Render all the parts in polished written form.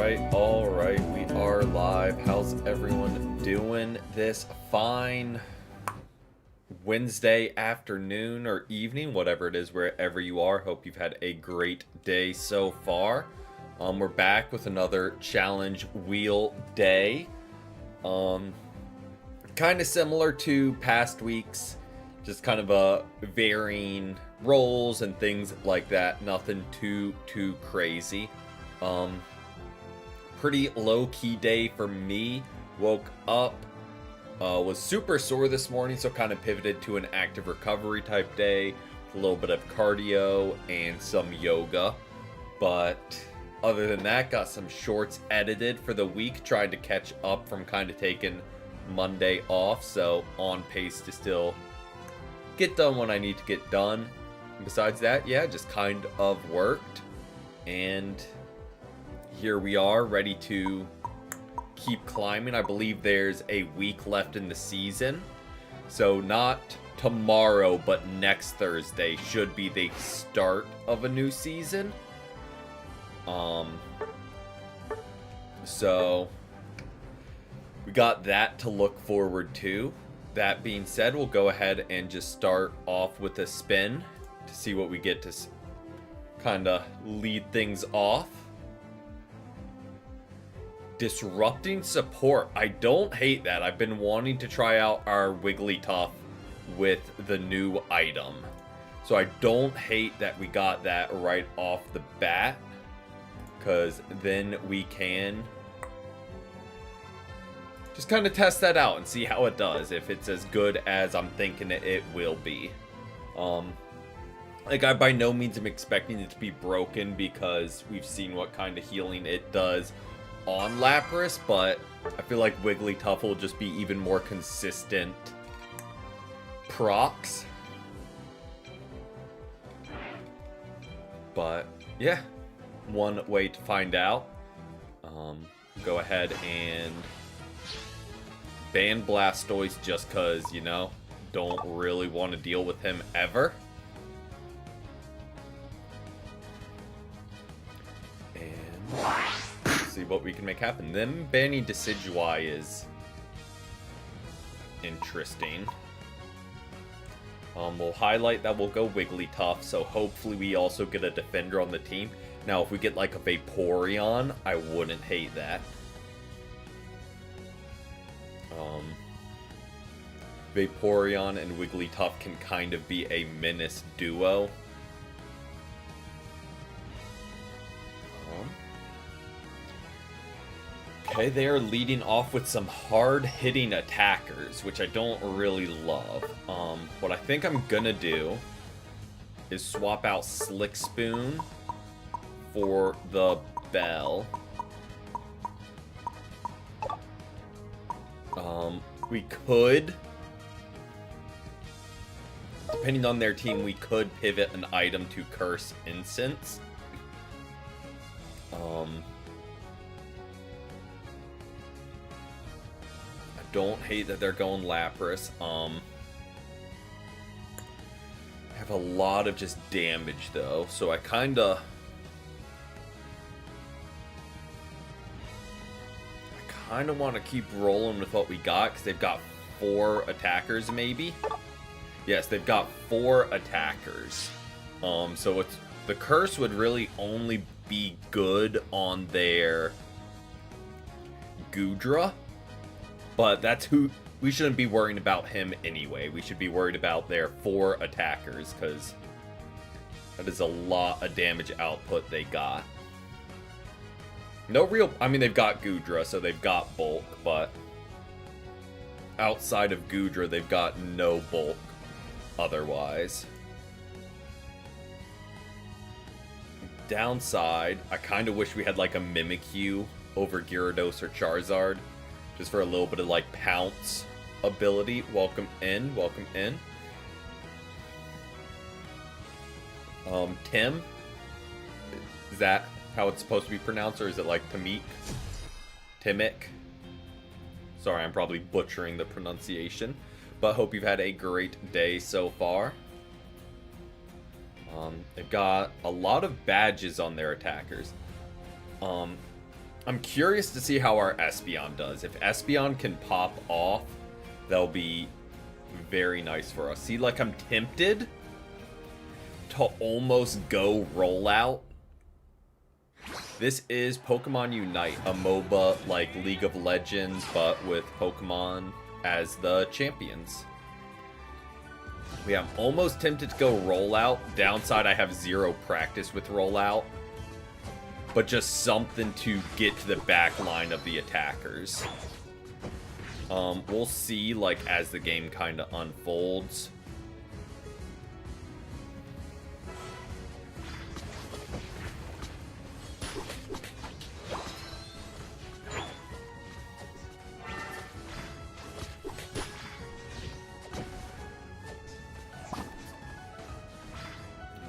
All right, we are live. How's everyone doing this fine Wednesday afternoon or evening, whatever it is, wherever you are? Hope you've had a great day so far. We're back with another challenge wheel day. Kind of similar to past weeks, just kind of a varying roles and things like that. Nothing too crazy. Pretty low-key day for me. Woke up, was super sore this morning, so kind of pivoted to an active recovery type day, a little bit of cardio and some yoga. But other than that, got some shorts edited for the week, trying to catch up from kind of taking Monday off, so on pace to still get done when I need to get done. And besides that, yeah, just kind of worked, and here we are, ready to keep climbing. I believe there's a week left in the season, so not tomorrow, but next Thursday should be the start of a new season. So we got that to look forward to. That being said, we'll go ahead and just start off with a spin to see what we get to kind of lead things off. Disrupting support. I don't hate that. I've been wanting to try out our Wigglytuff with the new item, so I don't hate that we got that right off the bat, because then we can just kind of test that out and see how it does, if it's as good as I'm thinking it will be. Like, I by no means am expecting it to be broken, because we've seen what kind of healing it does on Lapras, but I feel like Wigglytuff will just be even more consistent procs. But yeah, one way to find out. Go ahead and ban Blastoise just because, you know, don't really want to deal with him ever. See what we can make happen. Them banning Decidueye is interesting. We'll highlight that we'll go Wigglytuff, so hopefully we also get a defender on the team. Now, if we get like a Vaporeon, I wouldn't hate that. Vaporeon and Wigglytuff can kind of be a menace duo. Okay, they are leading off with some hard-hitting attackers, which I don't really love. What I think I'm gonna do is swap out Slick Spoon for the Bell. We could, depending on their team, we could pivot an item to Curse Incense. Don't hate that they're going Lapras. Have a lot of just damage though, so I kind of want to keep rolling with what we got, because they've got 4 attackers maybe. Yes, they've got 4 attackers. So it's, the curse would really only be good on their Goodra. But that's who, we shouldn't be worrying about him anyway. We should be worried about their 4 attackers, because that is a lot of damage output they got. No real, I mean, they've got Goodra, so they've got bulk, but outside of Goodra, they've got no bulk otherwise. Downside, I kind of wish we had like a Mimikyu over Gyarados or Charizard, just for a little bit of like pounce ability. Welcome in, welcome in. Tim, is that how it's supposed to be pronounced, or is it like Tamik? Timic? Sorry, I'm probably butchering the pronunciation, but hope you've had a great day so far. They've got a lot of badges on their attackers. I'm curious to see how our Espeon does. If Espeon can pop off, that'll be very nice for us. See, like, I'm tempted to almost go rollout. This is Pokemon Unite, a MOBA like League of Legends, but with Pokemon as the champions. Yeah, I'm almost tempted to go rollout. Downside, I have zero practice with rollout. But just something to get to the back line of the attackers. We'll see, like, as the game kind of unfolds.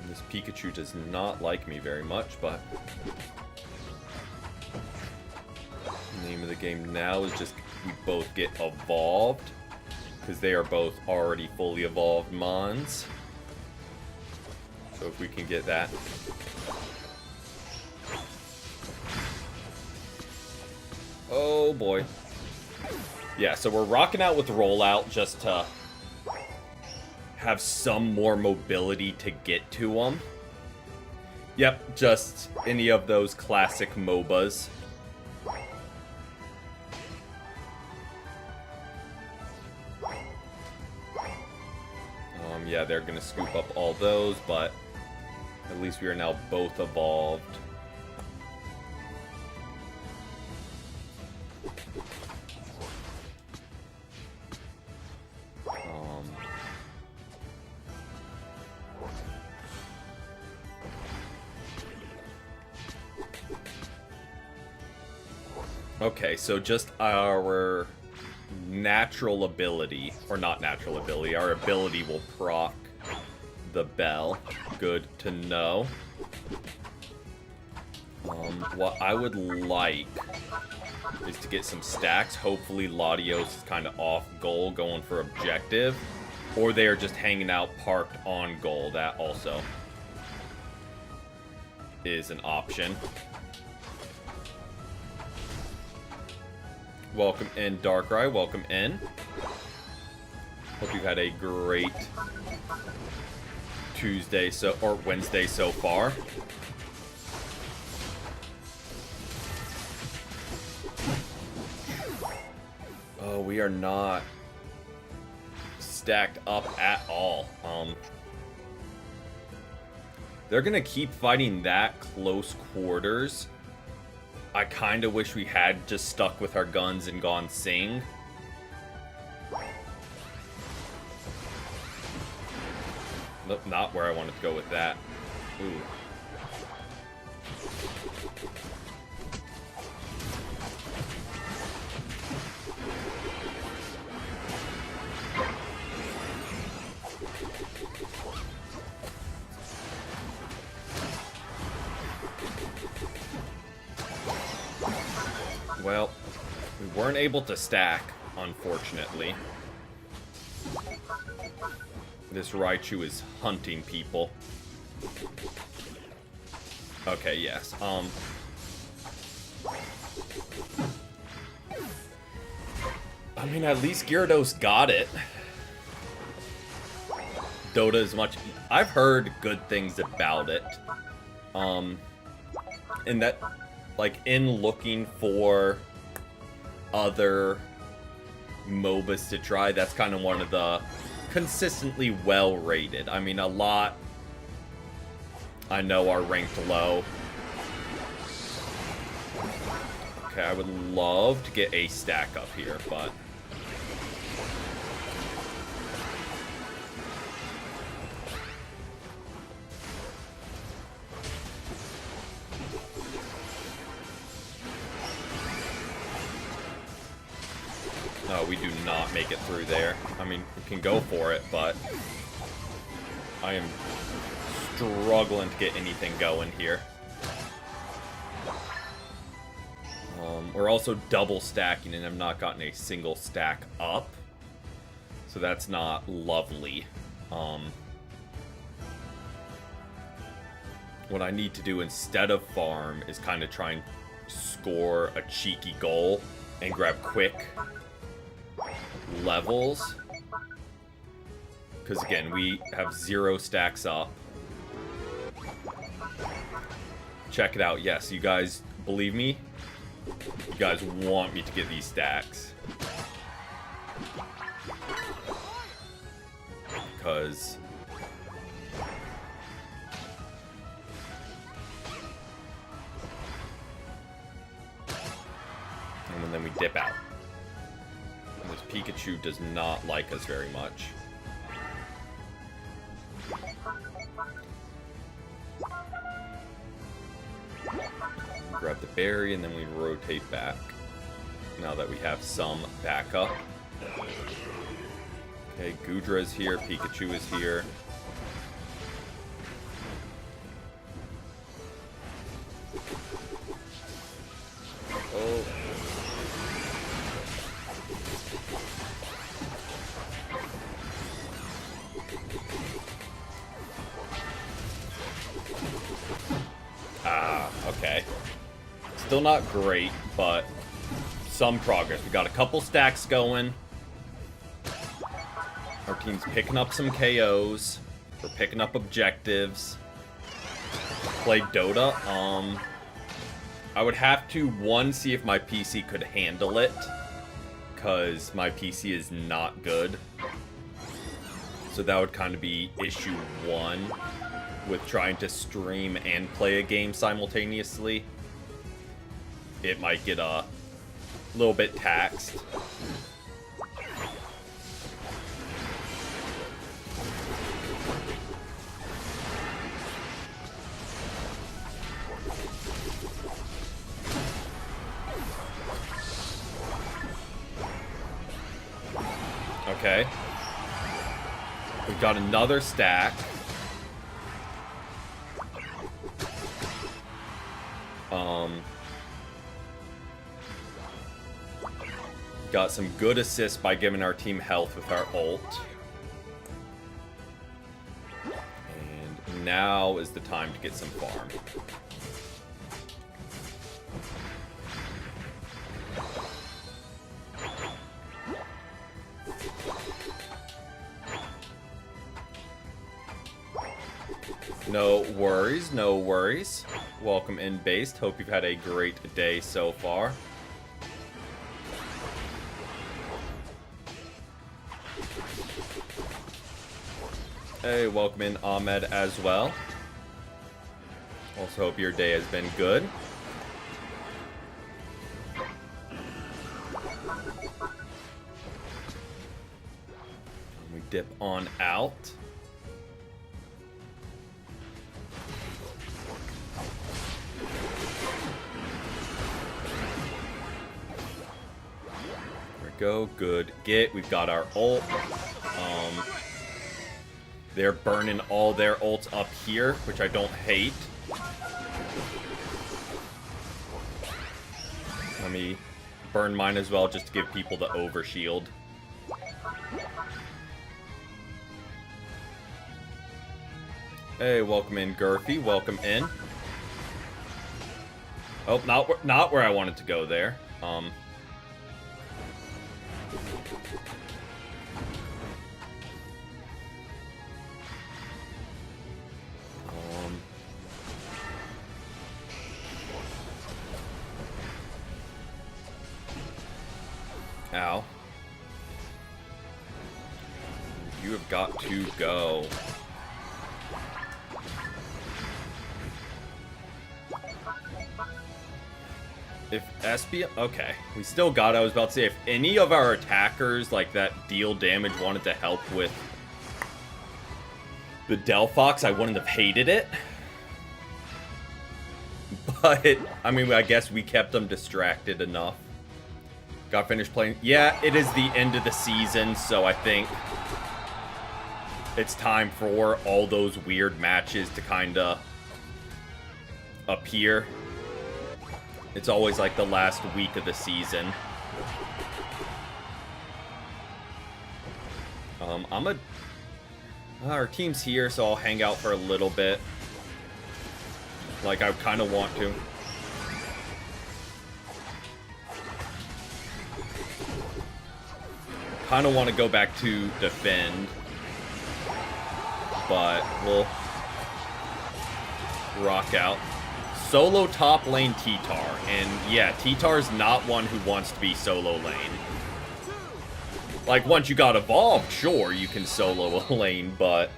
And this Pikachu does not like me very much, but... the name of the game now is just we both get evolved, because they are both already fully evolved Mons. So if we can get that. Oh boy. Yeah, so we're rocking out with rollout just to have some more mobility to get to them. Yep, just any of those classic MOBAs. Yeah, they're gonna scoop up all those, but at least we are now both evolved. Okay, so just our natural ability, or not natural ability, our ability will proc the bell. Good to know. What I would like is to get some stacks. Hopefully Latios is kind of off goal going for objective, or they are just hanging out parked on goal. That also is an option. Welcome in, Darkrai. Welcome in. Hope you've had a great Tuesday or Wednesday so far. Oh, we are not stacked up at all. They're gonna keep fighting that close quarters. I kind of wish we had just stuck with our guns and gone Sing. Nope, not where I wanted to go with that. Ooh. Well, we weren't able to stack, unfortunately. This Raichu is hunting people. Okay, yes. I mean, at least Gyarados got it. Dota is much... I've heard good things about it. And that... like, in looking for other MOBAs to try, that's kind of one of the consistently well-rated. I mean, a lot I know are ranked low. Okay, I would love to get a stack up here, but... no, we do not make it through there. I mean, we can go for it, but I am struggling to get anything going here. We're also double stacking, and I've not gotten a single stack up. So that's not lovely. What I need to do instead of farm is kind of try and score a cheeky goal and grab quick levels. Because again, we have 0 stacks up. Check it out. Yes, you guys believe me? You guys want me to get these stacks. Because... and then we dip out. And this Pikachu does not like us very much. Grab the berry, and then we rotate back. Now that we have some backup. Okay, Goodra is here, Pikachu is here. Oh. Ah, okay. Still not great, but some progress. We got a couple stacks going. Our team's picking up some KOs. We're picking up objectives. Play Dota. I would have to, one, see if my PC could handle it. Because my PC is not good. So that would kind of be issue 1 with trying to stream and play a game simultaneously. It might get a little bit taxed. Okay. We've got another stack. Got some good assists by giving our team health with our ult. And now is the time to get some farm. No worries, no worries. Welcome in, Based. Hope you've had a great day so far. Hey, welcome in, Ahmed, as well. Also hope your day has been good. We dip on out. There we go. Good get. We've got our ult. They're burning all their ults up here, which I don't hate. Let me burn mine as well, just to give people the overshield. Hey, welcome in, Gurfy. Welcome in. Oh, not where I wanted to go there. Ow. You have got to go. If Espia... Okay, we still got it. I was about to say, if any of our attackers, like, that deal damage wanted to help with the Delphox, I wouldn't have hated it. But, I mean, I guess we kept them distracted enough. Got finished playing. Yeah, it is the end of the season, so I think it's time for all those weird matches to kind of appear. It's always like the last week of the season. Our team's here, so I'll hang out for a little bit. Like, I kind of want to. Kind of want to go back to defend, but we'll rock out. Solo top lane T-Tar, and yeah, T-Tar's not one who wants to be solo lane. Like, once you got evolved, sure, you can solo a lane, but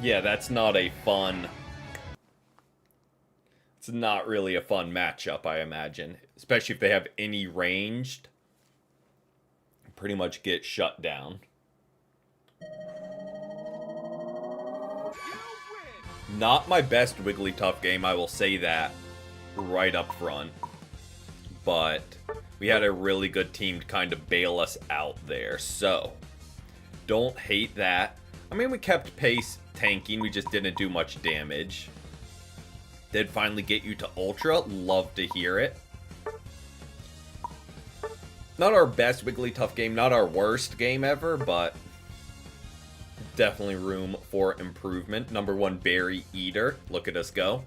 yeah, that's not a fun... It's not really a fun matchup, I imagine. Especially if they have any ranged. Pretty much get shut down. Not my best Wigglytuff game, I will say that right up front. But we had a really good team to kind of bail us out there. So, don't hate that. I mean, we kept pace tanking, we just didn't do much damage. Did finally get you to Ultra, love to hear it. Not our best Wigglytuff game, not our worst game ever, but definitely room for improvement. Number 1 Berry Eater, look at us go.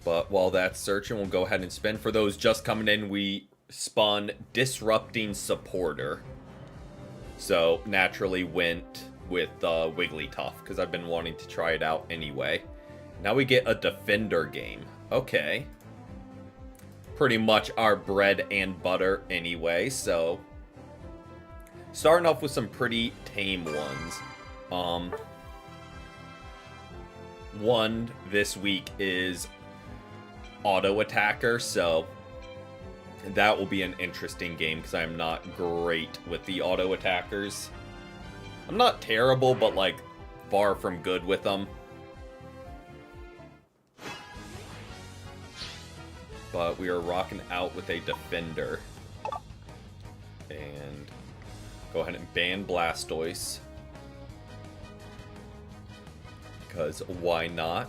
But while that's searching, we'll go ahead and spin. For those just coming in, we spun Disrupting Supporter. So naturally went with Wigglytuff, because I've been wanting to try it out anyway. Now we get a Defender game. Okay. Pretty much our bread and butter anyway, so... Starting off with some pretty tame ones. One this week is Auto Attacker, so that will be an interesting game because I'm not great with the Auto Attackers. I'm not terrible, but like far from good with them. But we are rocking out with a Defender. And go ahead and ban Blastoise. Because why not?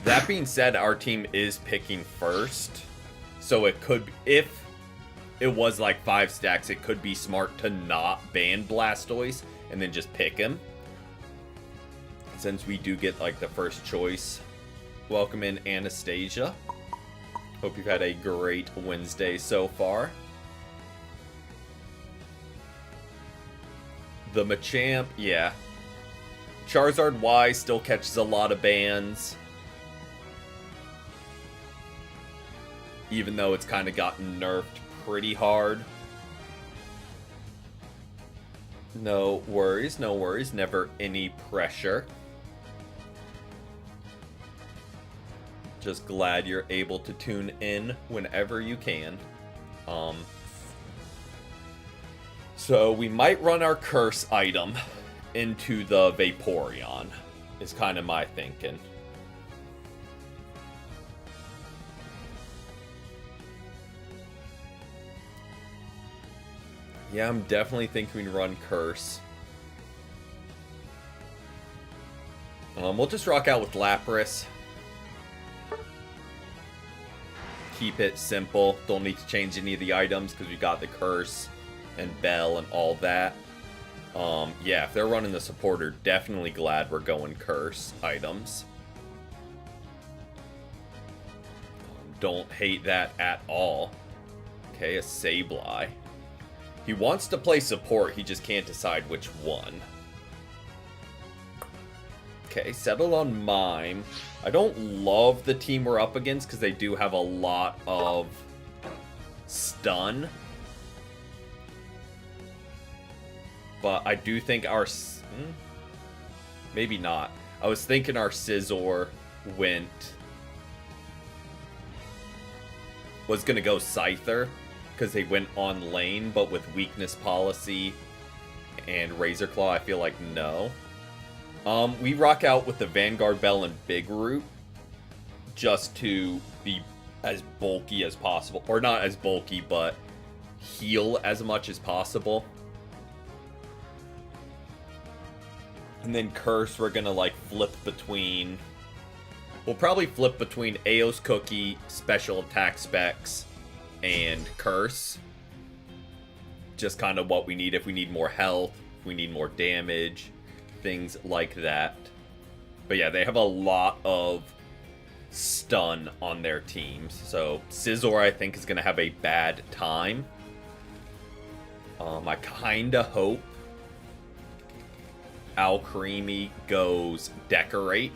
That being said, our team is picking first. So it could, if it was like 5 stacks, it could be smart to not ban Blastoise and then just pick him. Since we do get like the first choice. Welcome in, Anastasia. Hope you've had a great Wednesday so far. The Machamp, yeah. Charizard Y still catches a lot of bans. Even though it's kind of gotten nerfed pretty hard. No worries, no worries. Never any pressure. Just glad you're able to tune in whenever you can. So we might run our curse item into the Vaporeon, is kind of my thinking. Yeah, I'm definitely thinking we run curse. We'll just rock out with Lapras. Keep it simple. Don't need to change any of the items because we got the curse and Bell and all that. Yeah, if they're running the supporter, definitely glad we're going curse items. Don't hate that at all. Okay, a Sableye. He wants to play support, he just can't decide which one. Okay, settle on Mime. I don't love the team we're up against because they do have a lot of stun. But I do think our... maybe not. I was thinking our Scizor was going to go Scyther because they went on lane, but with Weakness Policy and Razor Claw, I feel like no. We rock out with the Vanguard Bell and Big Root just to be as bulky as possible. Or not as bulky, but heal as much as possible. And then Curse, we're gonna like flip between... We'll probably flip between Eos Cookie, Special Attack Specs, and Curse. Just kind of what we need if we need more health, if we need more damage, things like that. But yeah, they have a lot of stun on their teams. So Scizor, I think, is going to have a bad time. I kind of hope Alcremie goes Decorate,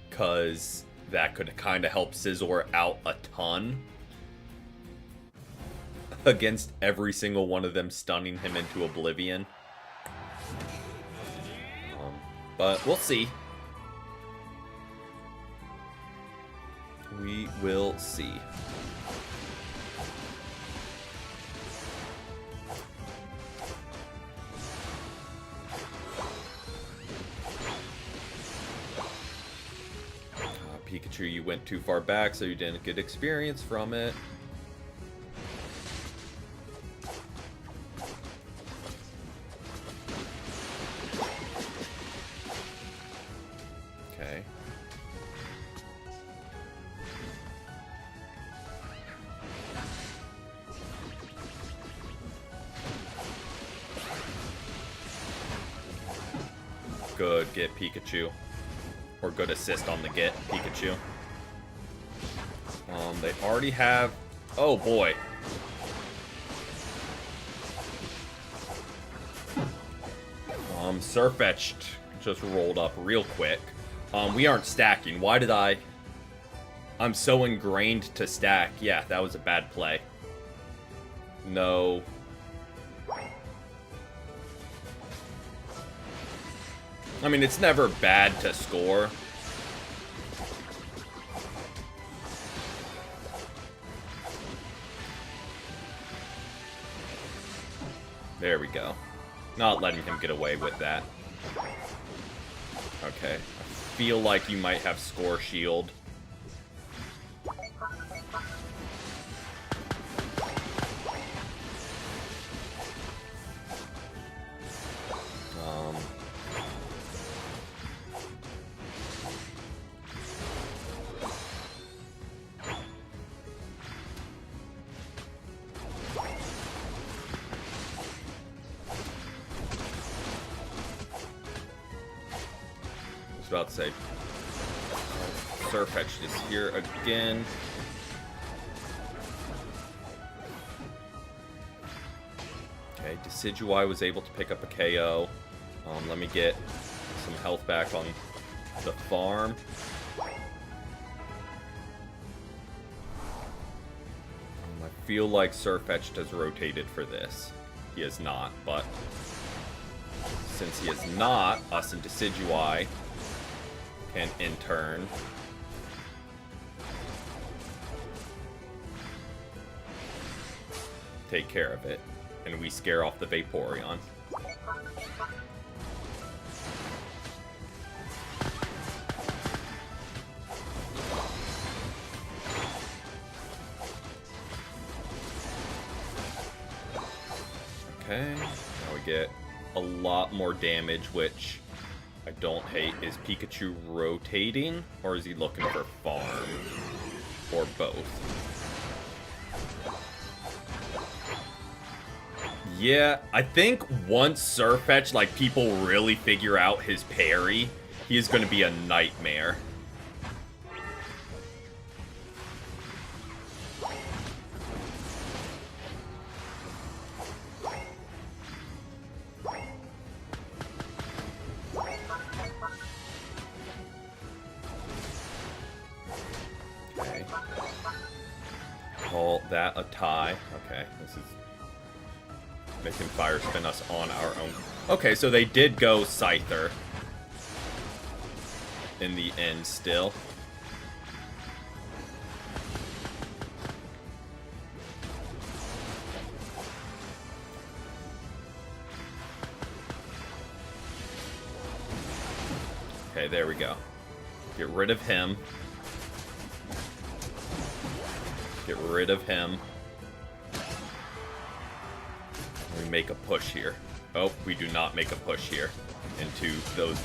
because that could kind of help Scizor out a ton against every single one of them stunning him into oblivion. But we'll see. We will see. Pikachu, you went too far back, so you didn't get experience from it. Okay. Good, get Pikachu. Or good assist on the get, Pikachu. They already have... Oh, boy. Sirfetch'd just rolled up real quick. We aren't stacking. Why did I... I'm so ingrained to stack. Yeah, that was a bad play. No. I mean, it's never bad to score. There we go. Not letting him get away with that. Okay. I feel like you might have Score Shield. About to say Sirfetch'd is here again. Okay, Decidueye was able to pick up a KO. Let me get some health back on the farm. I feel like Sirfetch'd has rotated for this. He has not, but since he has not, us and Decidueye can in turn take care of it, and we scare off the Vaporeon. Okay, now we get a lot more damage, which I don't hate. Is Pikachu rotating, or is he looking for farm? Or both? Yeah, I think once Sirfetch'd, like, people really figure out his parry, he is going to be a nightmare. Call that a tie. Okay, this is making Fire Spin us on our own. Okay, so they did go Scyther in the end still. Okay, there we go. Get rid of him. Get rid of him. We make a push here. Oh, we do not make a push here into those.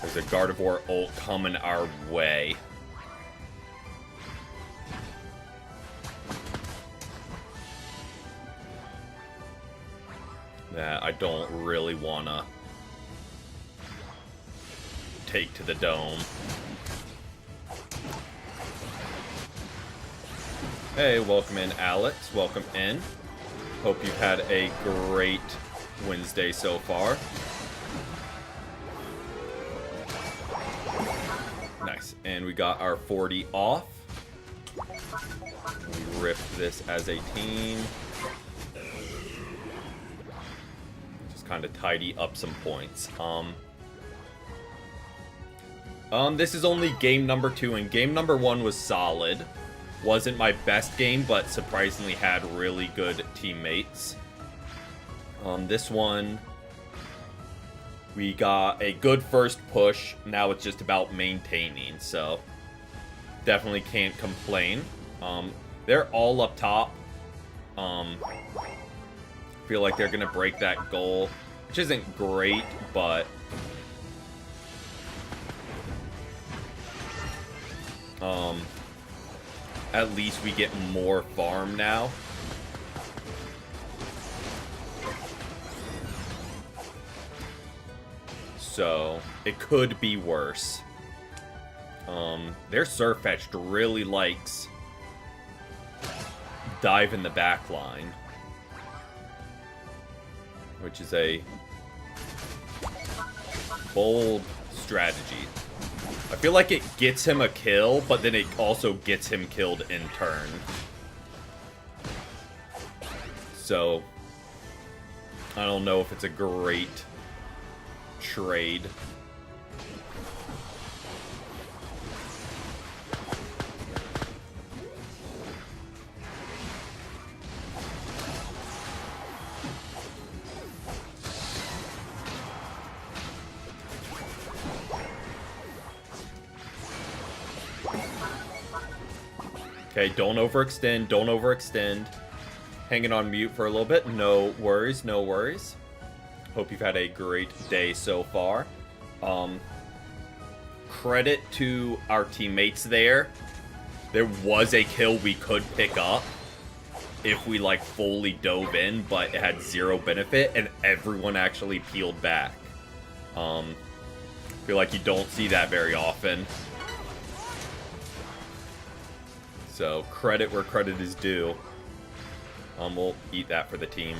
There's a Gardevoir ult coming our way. That I don't really want to take to the dome. Hey, welcome in, Alex. Welcome in. Hope you've had a great Wednesday so far. Nice. And we got our 40 off. We ripped this as a team. Just kind of tidy up some points. This is only game number 2, and game number 1 was solid. Wasn't my best game, but surprisingly had really good teammates. This one, we got a good first push. Now it's just about maintaining, so definitely can't complain. They're all up top. Feel like they're gonna break that goal, which isn't great, but at least we get more farm now. So it could be worse. Their Sirfetch'd really likes dive in the back line, which is a bold strategy. I feel like it gets him a kill, but then it also gets him killed in turn. So I don't know if it's a great trade. Okay, don't overextend, don't overextend. Hanging on mute for a little bit. No worries, no worries. Hope you've had a great day so far. Credit to our teammates there. There was a kill we could pick up if we like fully dove in, but it had zero benefit and everyone actually peeled back. Feel like you don't see that very often. So credit where credit is due. We'll eat that for the team.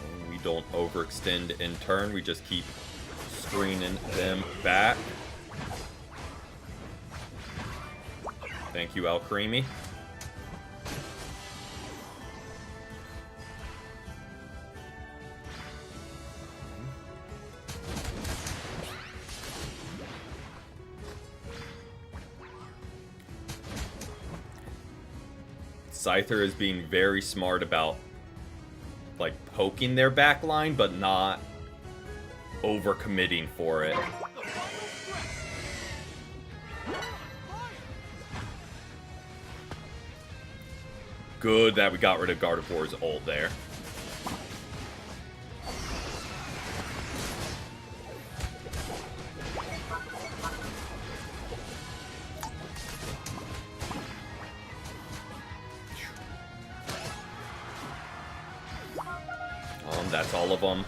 And we don't overextend in turn. We just keep screening them back. Thank you, Al-Creamy. Scyther is being very smart about like poking their back line, but not overcommitting for it. Good that we got rid of Gardevoir's ult there. That's all of them.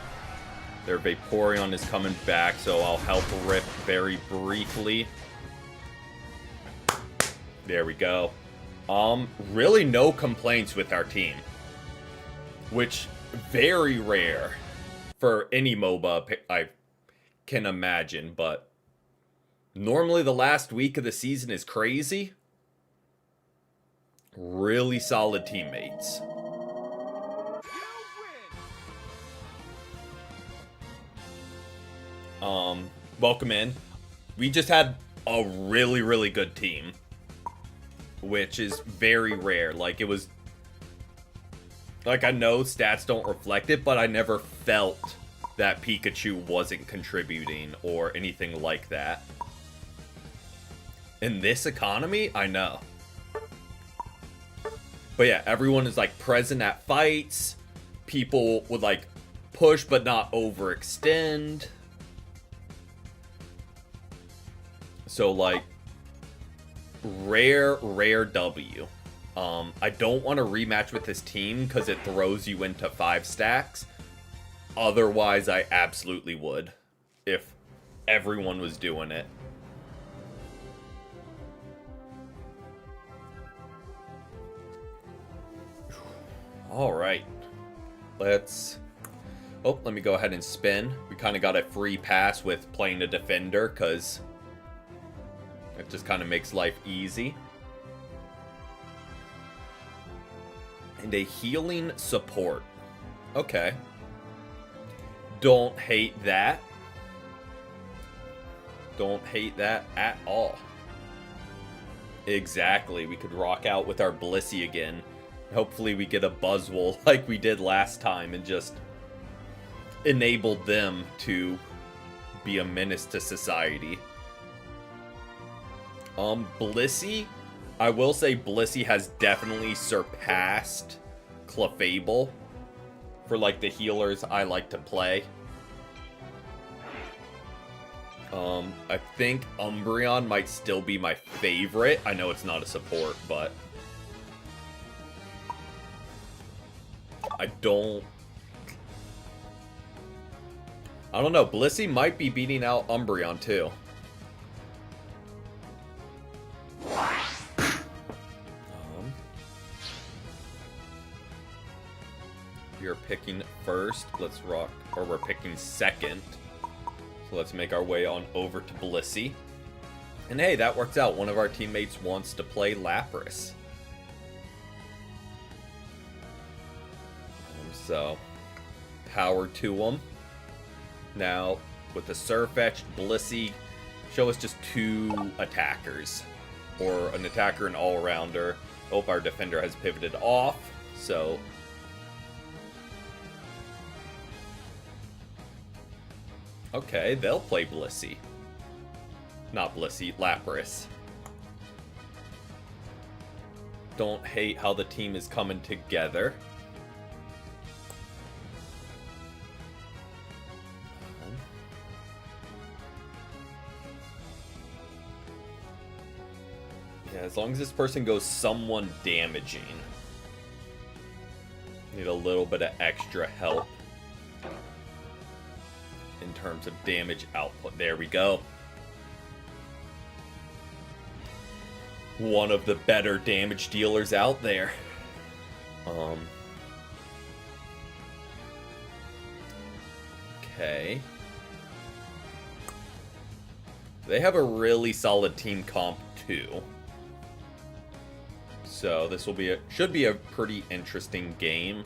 Their Vaporeon is coming back, so I'll help Rip very briefly. There we go. Really no complaints with our team, which very rare for any MOBA I can imagine, but normally the last week of the season is crazy. Really solid teammates. Welcome in. We just had a really, really good team, which is very rare. Like, it was... Like, I know stats don't reflect it, but I never felt that Pikachu wasn't contributing or anything like that. In this economy, I know. But yeah, everyone is, like, present at fights. People would, like, push but not overextend. So, like, rare W. I don't want to rematch with this team because it throws you into 5 stacks. Otherwise, I absolutely would if everyone was doing it. All right. Let me go ahead and spin. We kind of got a free pass with playing a defender because it just kind of makes life easy. And a healing support. Okay. Don't hate that. Don't hate that at all. Exactly. We could rock out with our Blissey again. Hopefully we get a Buzzwole like we did last time and just enabled them to be a menace to society. Blissey, I will say Blissey has definitely surpassed Clefable for like the healers I like to play. I think Umbreon might still be my favorite. I know it's not a support, but I don't know. Blissey might be beating out Umbreon too. We are picking first. Let's rock, or we're picking second. So let's make our way on over to Blissey. And hey, that works out. One of our teammates wants to play Lapras. So, power to them. Now, with the Surfetched, Blissey, show us just 2 attackers. Or an attacker and all-rounder. Hope our defender has pivoted off. So, okay, they'll play Blissey. Not Blissey, Lapras. Don't hate how the team is coming together. Yeah, as long as this person goes someone damaging. Need a little bit of extra help in terms of damage output. There we go. One of the better damage dealers out there. Okay. They have a really solid team comp too. So this will be should be a pretty interesting game.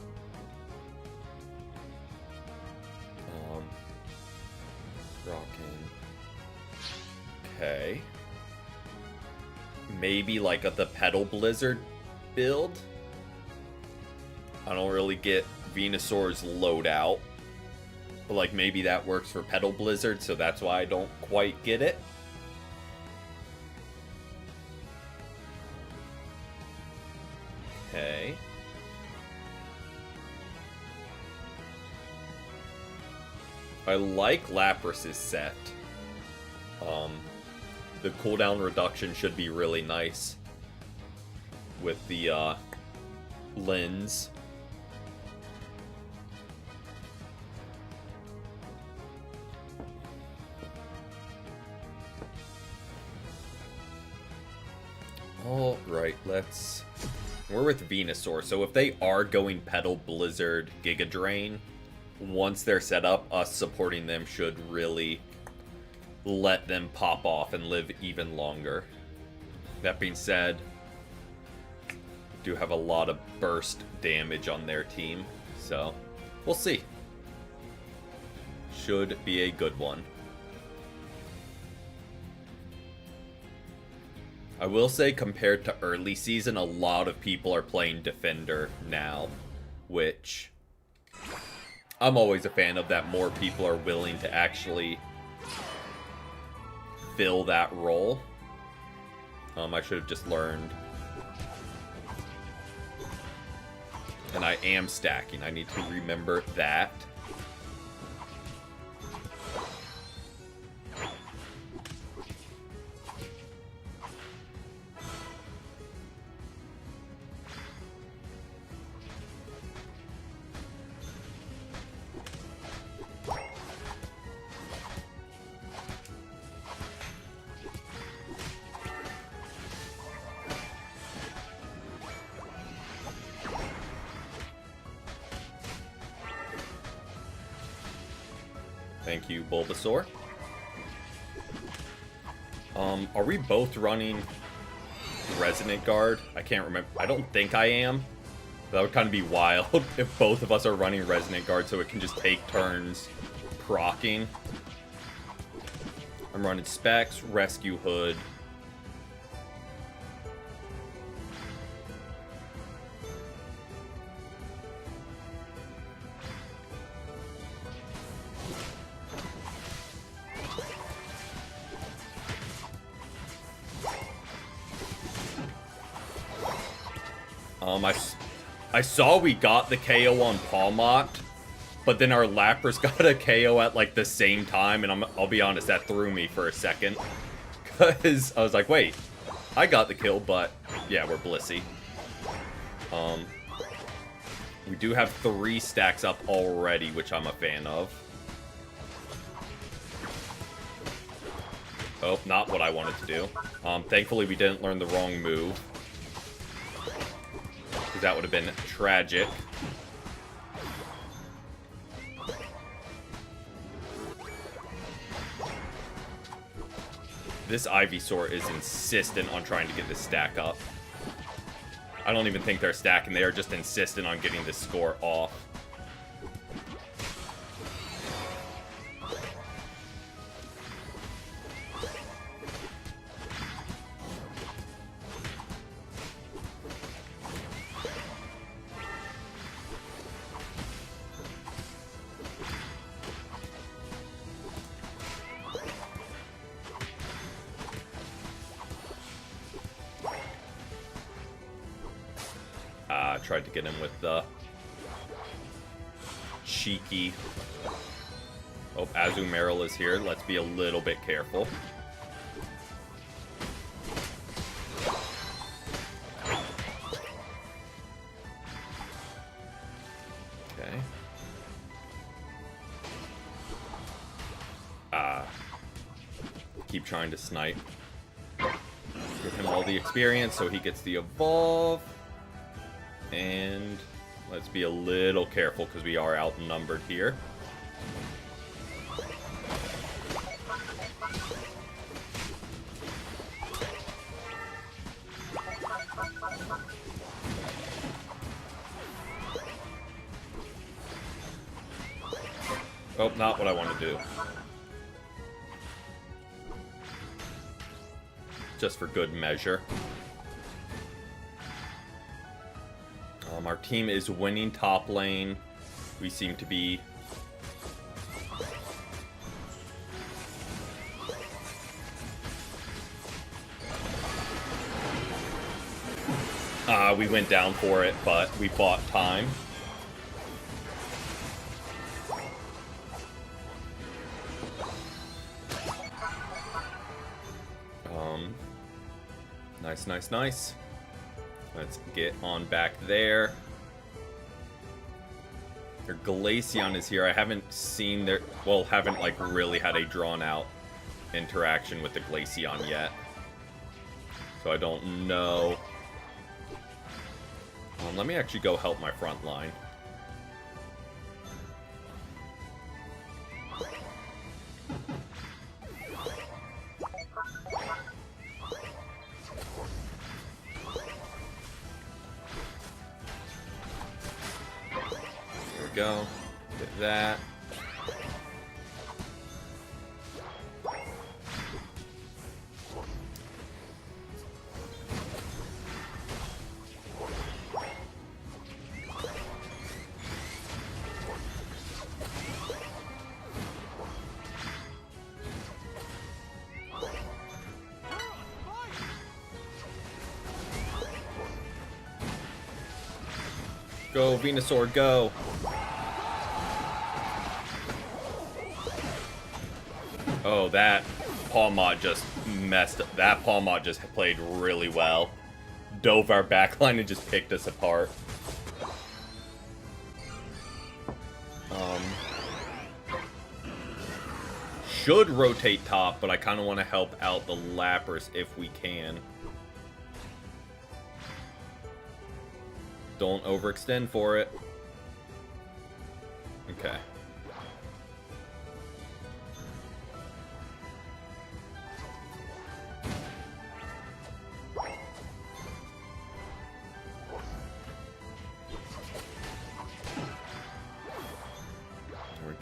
Rockin'. Okay. Maybe like the Petal Blizzard build. I don't really get Venusaur's loadout. But like maybe that works for Petal Blizzard, so that's why I don't quite get it. Okay. I like Lapras's set. The cooldown reduction should be really nice with the lens. All right, we're with Venusaur, so if they are going Petal Blizzard Giga Drain, once they're set up, us supporting them should really let them pop off and live even longer. That being said, do have a lot of burst damage on their team, so we'll see. Should be a good one. I will say, compared to early season, a lot of people are playing Defender now, which I'm always a fan of, that more people are willing to actually fill that role. I should have just learned. And I am stacking. I need to remember that. Thank you, Bulbasaur. Are we both running Resonant Guard? I can't remember. I don't think I am. That would kind of be wild if both of us are running Resonant Guard so it can just take turns proccing. I'm running Specs, Rescue Hood. I saw we got the KO on Pawmot, but then our Lapras got a KO at like the same time, and I'll be honest, that threw me for a second. Because I was like, wait, I got the kill, but yeah, we're Blissey. We do have 3 stacks up already, which I'm a fan of. Oh, not what I wanted to do. Thankfully, we didn't learn the wrong move. Because that would have been tragic. This Ivysaur is insistent on trying to get this stack up. I don't even think they're stacking. They are just insistent on getting this score off. Tried to get him with the cheeky. Oh, Azumarill is here. Let's be a little bit careful. Okay. Keep trying to snipe. Give him all the experience so he gets the evolve. And let's be a little careful because we are outnumbered here. Oh, not what I want to do. Just for good measure. Our team is winning top lane. We seem to be... we went down for it, but we bought time. Nice, nice. Let's get on back there. Their Glaceon is here. I haven't seen their... Well, haven't, like, really had a drawn-out interaction with the Glaceon yet. So I don't know. Let me actually go help my front line. Go. Get that. Go, Venusaur, go. Oh, that Pawmot just messed up. That Pawmot just played really well. Dove our backline and just picked us apart. Should rotate top, but I kind of want to help out the Lapras if we can. Don't overextend for it. Okay.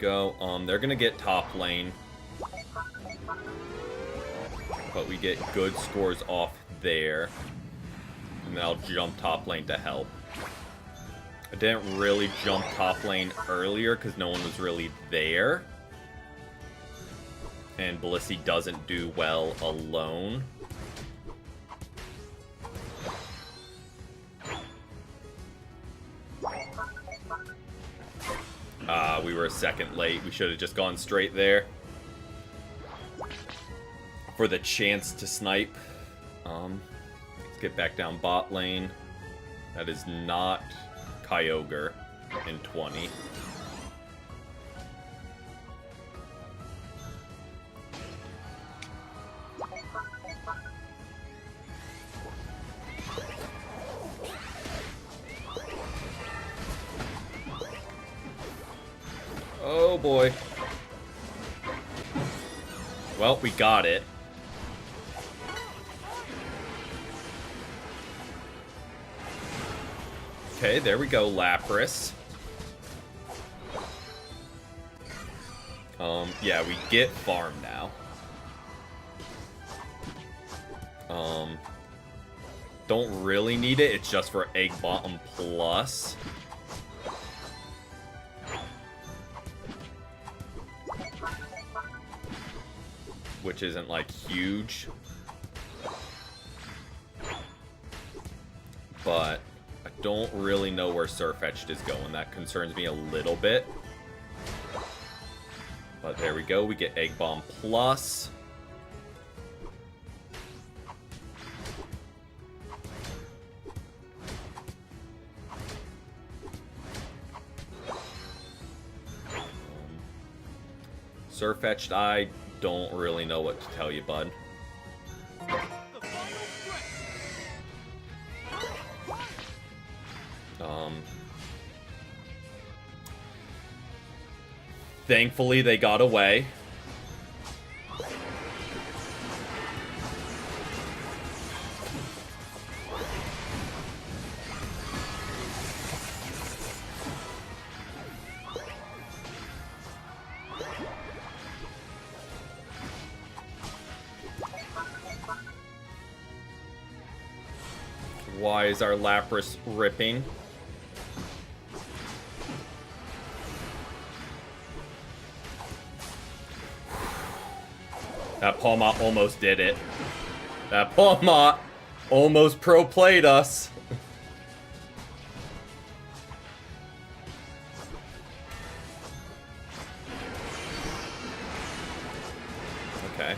go. They're gonna get top lane. But we get good scores off there. And then I'll jump top lane to help. I didn't really jump top lane earlier because no one was really there. And Blissey doesn't do well alone. We were a second late. We should have just gone straight there. For the chance to snipe. Let's get back down bot lane. That is not Kyogre in 20. Oh boy. Well, we got it. Okay, there we go, Lapras. Yeah, we get farm now. Don't really need it, it's just for Egg Bottom Plus. Which isn't, like, huge. But I don't really know where Sirfetch'd is going. That concerns me a little bit. But there we go. We get Egg Bomb Plus. Sirfetch'd, I don't really know what to tell you, bud. Thankfully, they got away. Why is our Lapras ripping? That Pawmot almost did it. That Pawmot almost pro-played us. Okay.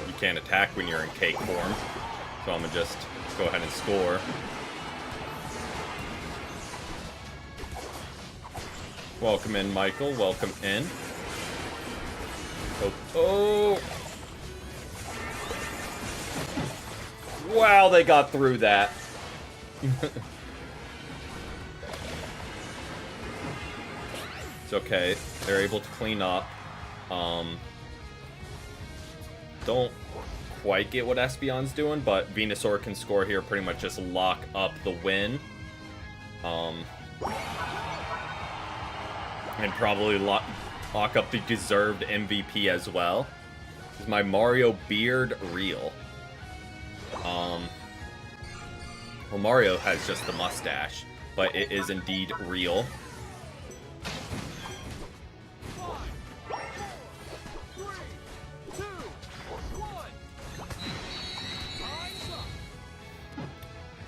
You can't attack when you're in cake form. So I'm gonna just go ahead and score. Welcome in, Michael. Welcome in. Oh, oh! Wow, they got through that. It's okay. They're able to clean up. Don't quite get what Espeon's doing, but Venusaur can score here, pretty much just lock up the win. And probably lock up the deserved MVP as well. Is my Mario beard real? Well, Mario has just the mustache, but it is indeed real.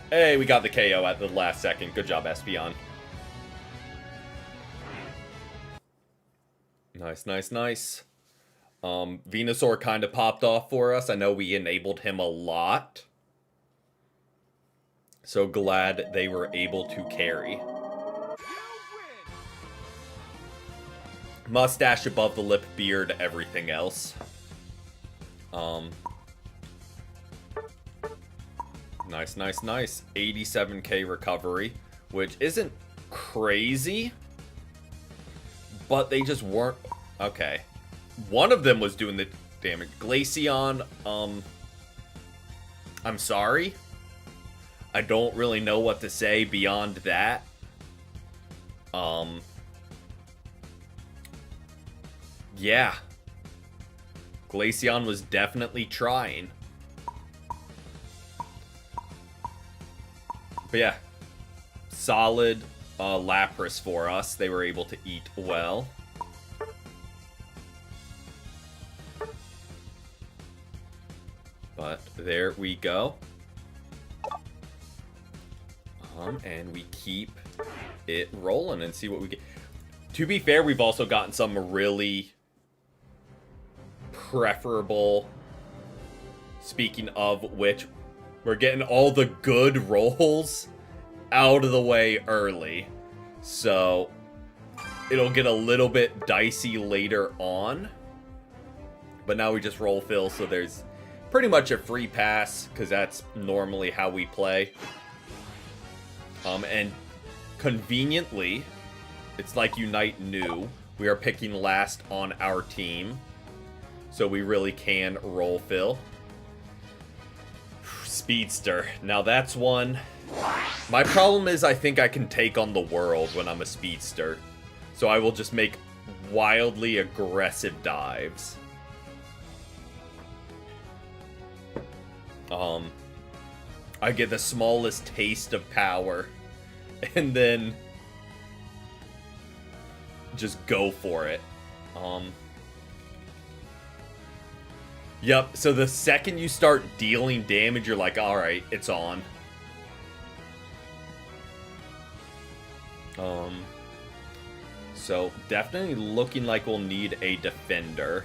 Hey, we got the KO at the last second. Good job, Espeon. Nice, nice, nice. Venusaur kind of popped off for us. I know we enabled him a lot. So glad they were able to carry. Mustache above the lip, beard, everything else. Nice, nice, nice. 87k recovery, which isn't crazy. But they just weren't... Okay. One of them was doing the damage. Glaceon, I'm sorry. I don't really know what to say beyond that. Yeah. Glaceon was definitely trying. But yeah. Solid Lapras for us. They were able to eat well. But there we go. And we keep it rolling and see what we get. To be fair, we've also gotten some really preferable. Speaking of which, we're getting all the good rolls out of the way early. So it'll get a little bit dicey later on. But now we just roll fill, so there's pretty much a free pass, because that's normally how we play. And conveniently, it's like Unite New. We are picking last on our team, so we really can roll fill. Speedster. Now that's one. My problem is I think I can take on the world when I'm a Speedster. So I will just make wildly aggressive dives. I get the smallest taste of power, and then just go for it. Yep, so the second you start dealing damage, you're like, alright, it's on. So definitely looking like we'll need a defender.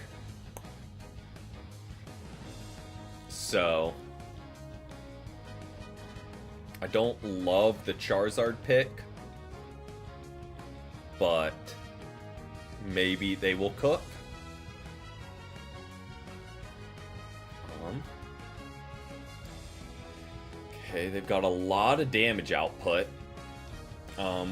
So I don't love the Charizard pick, but maybe they will cook. Okay, they've got a lot of damage output.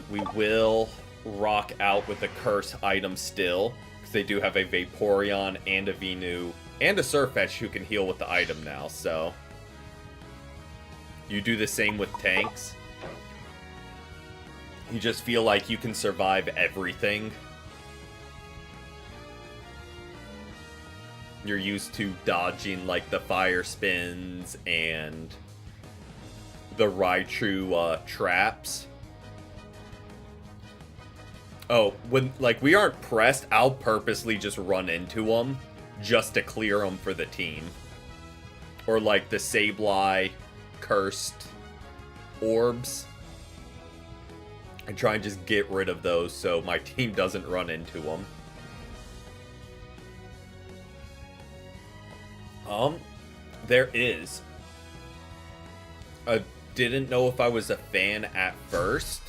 We will rock out with the curse item still, because they do have a Vaporeon and a Venu and a Sirfetch'd who can heal with the item now, so you do the same with tanks. You just feel like you can survive everything. You're used to dodging like the fire spins and the Raichu traps. Oh, when like we aren't pressed, I'll purposely just run into them just to clear them for the team. Or like the Sableye cursed orbs. I try and just get rid of those so my team doesn't run into them. There is. I didn't know if I was a fan at first,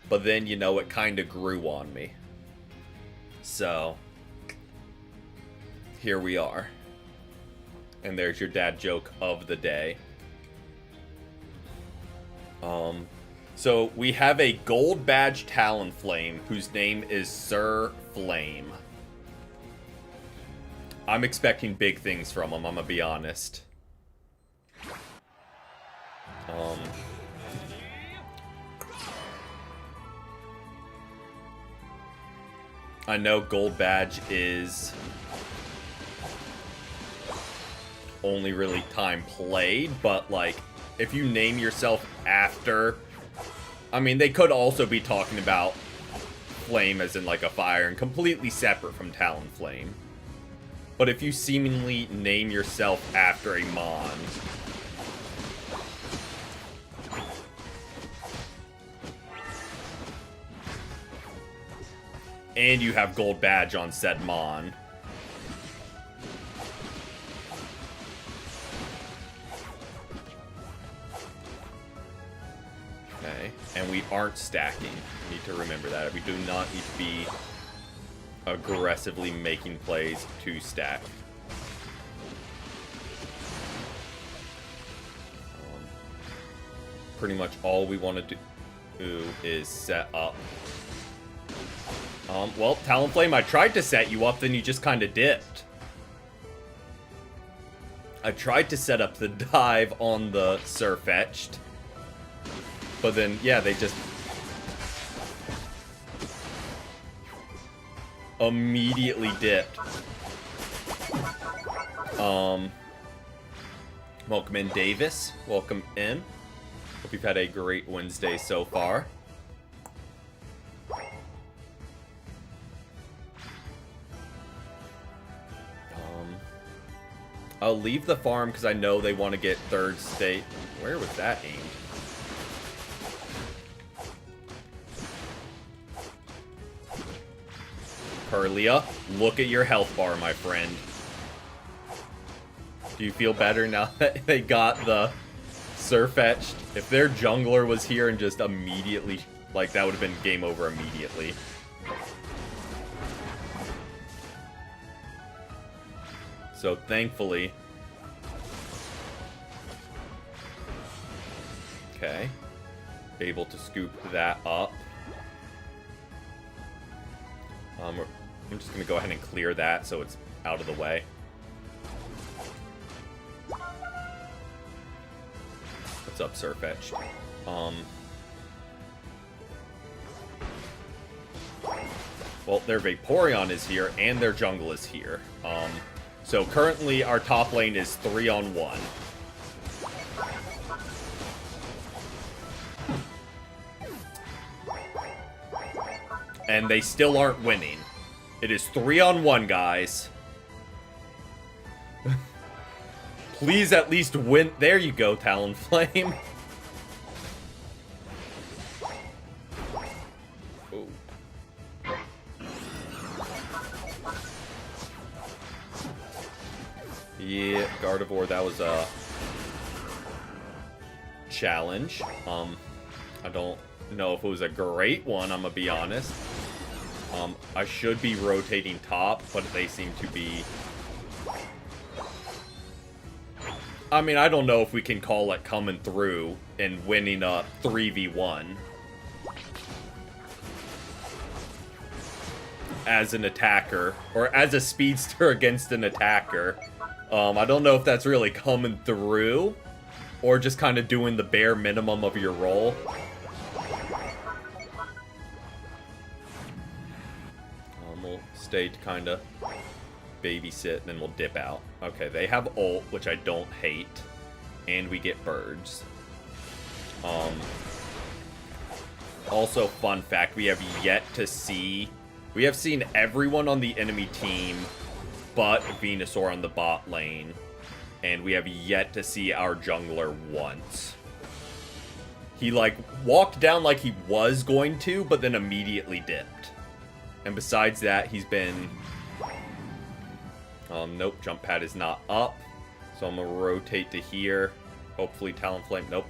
but then, you know, it kind of grew on me. So, here we are. And there's your dad joke of the day. So we have a gold badge Talonflame whose name is Sir Flame. I'm expecting big things from him, I'm gonna be honest. I know gold badge is only really time played, but like if you name yourself after, I mean, they could also be talking about flame as in like a fire and completely separate from Talonflame. But if you seemingly name yourself after a Mon, and you have gold badge on said Mon, okay, and we aren't stacking. We need to remember that. We do not need to be aggressively making plays to stack. Pretty much all we want to do is set up. Well, Talonflame, I tried to set you up, then you just kind of dipped. I tried to set up the dive on the Sirfetch'd, but then, yeah, they just immediately dipped. Welcome in, Davis. Welcome in. Hope you've had a great Wednesday so far. I'll leave the farm because I know they want to get third state. Where was that aimed? Kirlia, look at your health bar, my friend. Do you feel better now that they got the Sirfetch'd? If their jungler was here and just immediately, like, that would have been game over immediately. So thankfully. Okay. Able to scoop that up. I'm just going to go ahead and clear that so it's out of the way. What's up, Sirfetch'd? Well, their Vaporeon is here and their jungle is here. So currently our top lane is 3-on-1. And they still aren't winning. It is 3-on-1, guys. Please at least win. There you go, Talonflame. Ooh. Yeah, Gardevoir, that was a challenge. I don't know if it was a great one, I'm gonna be honest. I should be rotating top, but they seem to be... I mean, I don't know if we can call it coming through and winning a 3v1 as an attacker, or as a speedster against an attacker. I don't know if that's really coming through, or just kind of doing the bare minimum of your role. We'll stay to kind of babysit, and then we'll dip out. Okay, they have ult, which I don't hate, and we get birds. Also, fun fact, we have yet to see... We have seen everyone on the enemy team but Venusaur on the bot lane, and we have yet to see our jungler once. He, like, walked down like he was going to, but then immediately dipped. And besides that, he's been... nope, jump pad is not up. So I'm going to rotate to here. Hopefully Talonflame, nope.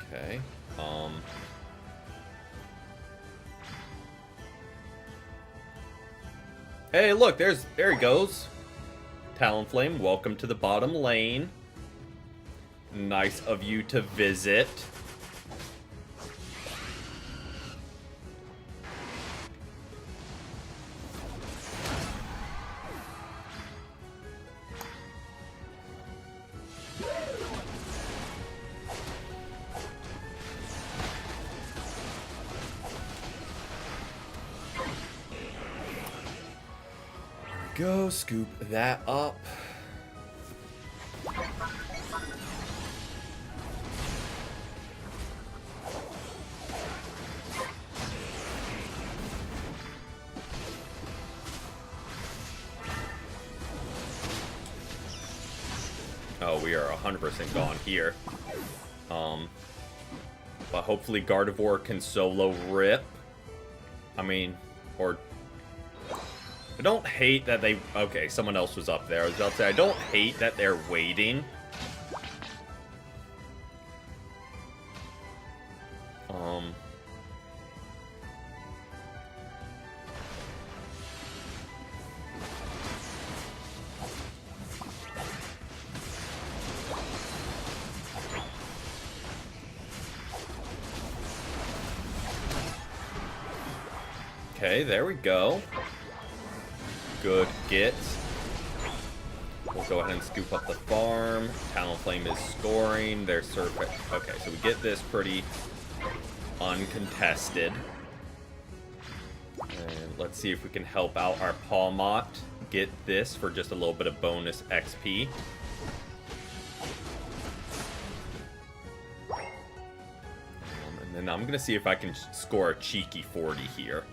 Okay, Hey, look, there he goes. Talonflame, welcome to the bottom lane. Nice of you to visit. Go scoop that up. Oh, we are 100% gone here. But hopefully Gardevoir can solo rip. I mean, or... I don't hate that they... Okay, someone else was up there. I was about to say, I don't hate that they're waiting. Okay, there we go. Good get. We'll go ahead and scoop up the farm. Talonflame is scoring. Their Sirfetch'd. Okay, so we get this pretty uncontested. And let's see if we can help out our Pawmot get this for just a little bit of bonus XP. And then I'm going to see if I can score a cheeky 40 here.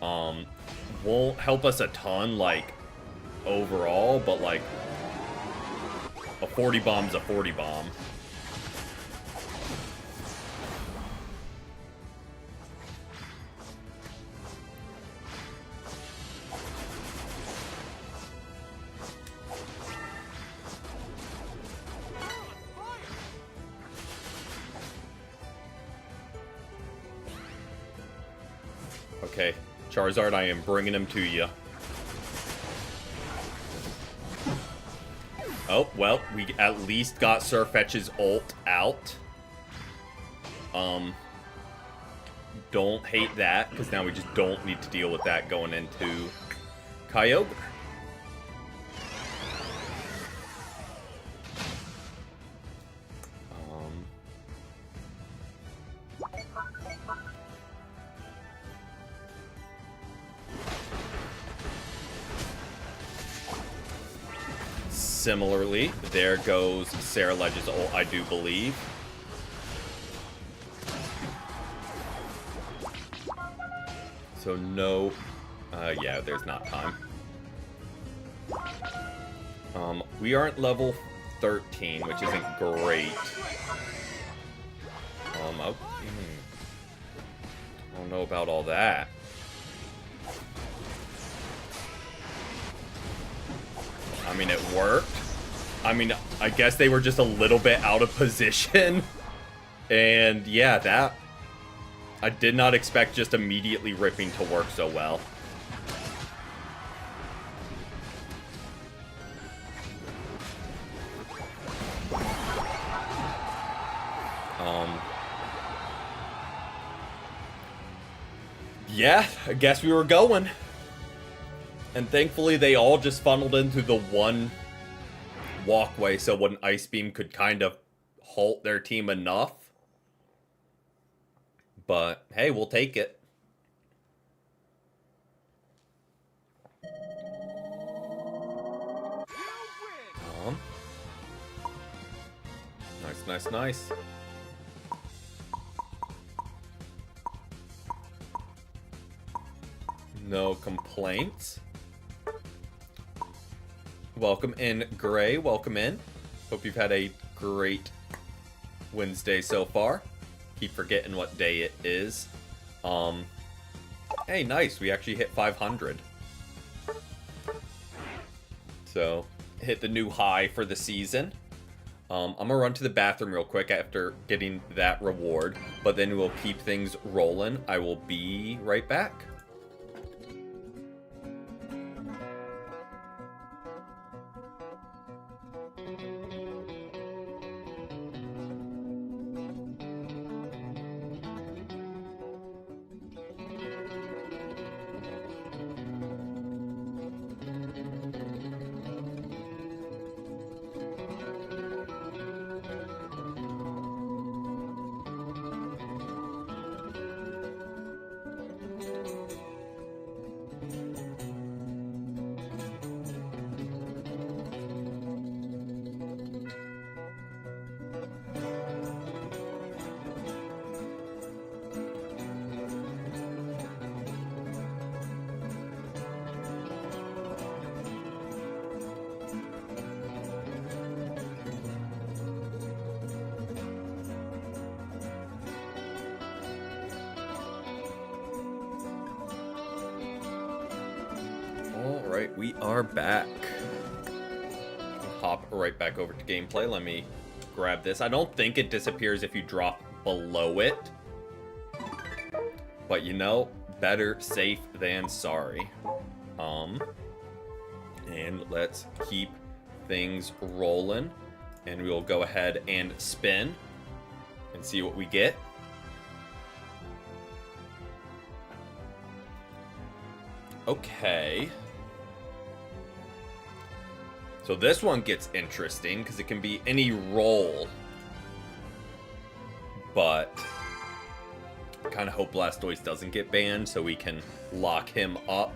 Won't help us a ton, like, overall, but, like, a 40 bomb's a 40 bomb. Okay, Charizard, I am bringing him to you. Oh, well, we at least got Sirfetch''s ult out. Don't hate that, because now we just don't need to deal with that going into Kyogre. Similarly, there goes Saraledge's ult, I do believe. So no... yeah, there's not time. We aren't level 13, which isn't great. I don't know about all that. I mean, it worked. I mean, I guess they were just a little bit out of position. And yeah, that... I did not expect just immediately ripping to work so well. Yeah, I guess we were going. And thankfully, they all just funneled into the one walkway, so an Ice Beam could kind of halt their team enough. But, hey, we'll take it. Nice, nice, nice. No complaints. Welcome in, Gray. Welcome in. Hope you've had a great Wednesday so far. Keep forgetting what day it is. Hey, nice. We actually hit 500. So, hit the new high for the season. I'm gonna run to the bathroom real quick after getting that reward, but then we'll keep things rolling. I will be right back. Alright, we are back. Hop right back over to gameplay. Let me grab this. I don't think it disappears if you drop below it. But you know, better safe than sorry. And let's keep things rolling. And we'll go ahead and spin and see what we get. Okay. So this one gets interesting because it can be any role. But kind of hope Blastoise doesn't get banned so we can lock him up.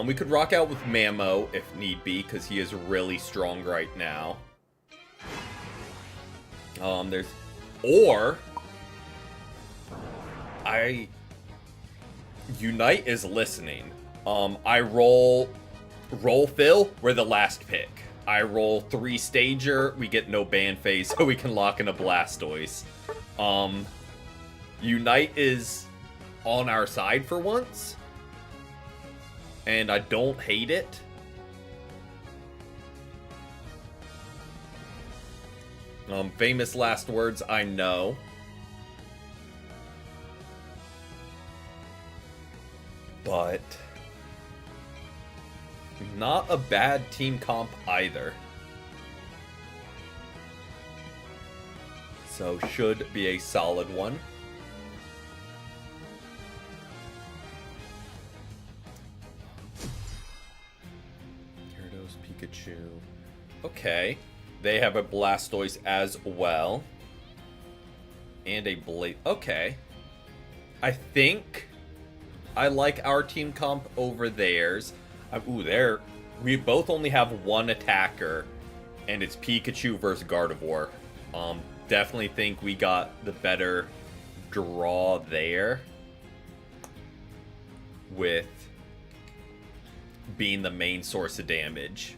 We could rock out with Mamo if need be, because he is really strong right now. Unite is listening. I roll Phil, we're the last pick. I roll 3 Stager, we get no ban phase, so we can lock in a Blastoise. Unite is on our side for once. And I don't hate it. Famous last words, I know. But not a bad team comp either. So should be a solid one. Gyarados, Pikachu. Okay. They have a Blastoise as well. And a Blaze. Okay. I think I like our team comp over theirs. We both only have one attacker, and it's Pikachu versus Gardevoir. Definitely think we got the better draw there, with being the main source of damage.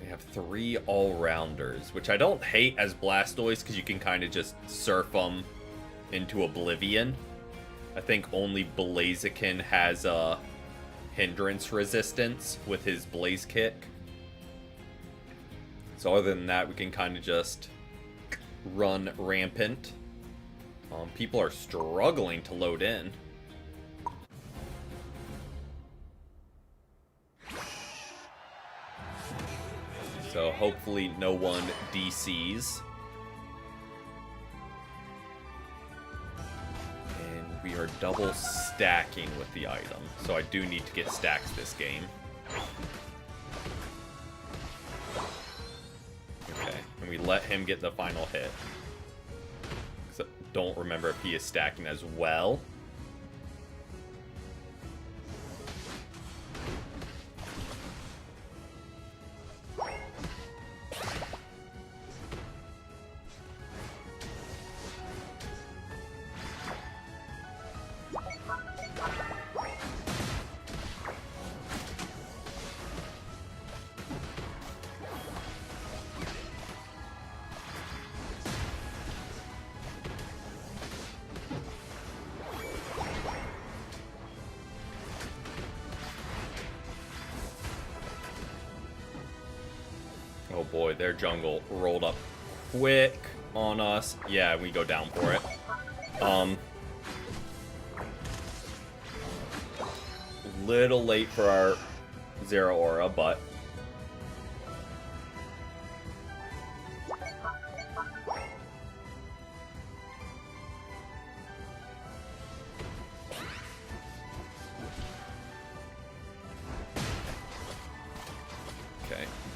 We have 3 all-rounders, which I don't hate as Blastoise, because you can kind of just surf them into oblivion. I think only Blaziken has a hindrance resistance with his Blaze Kick. So other than that, we can kind of just run rampant. People are struggling to load in. So hopefully no one DCs. We are double stacking with the item, so I do need to get stacks this game. Okay, and we let him get the final hit. So don't remember if he is stacking as well. Oh boy, their jungle rolled up quick on us. Yeah, we go down for it. Little late for our Zeraora, but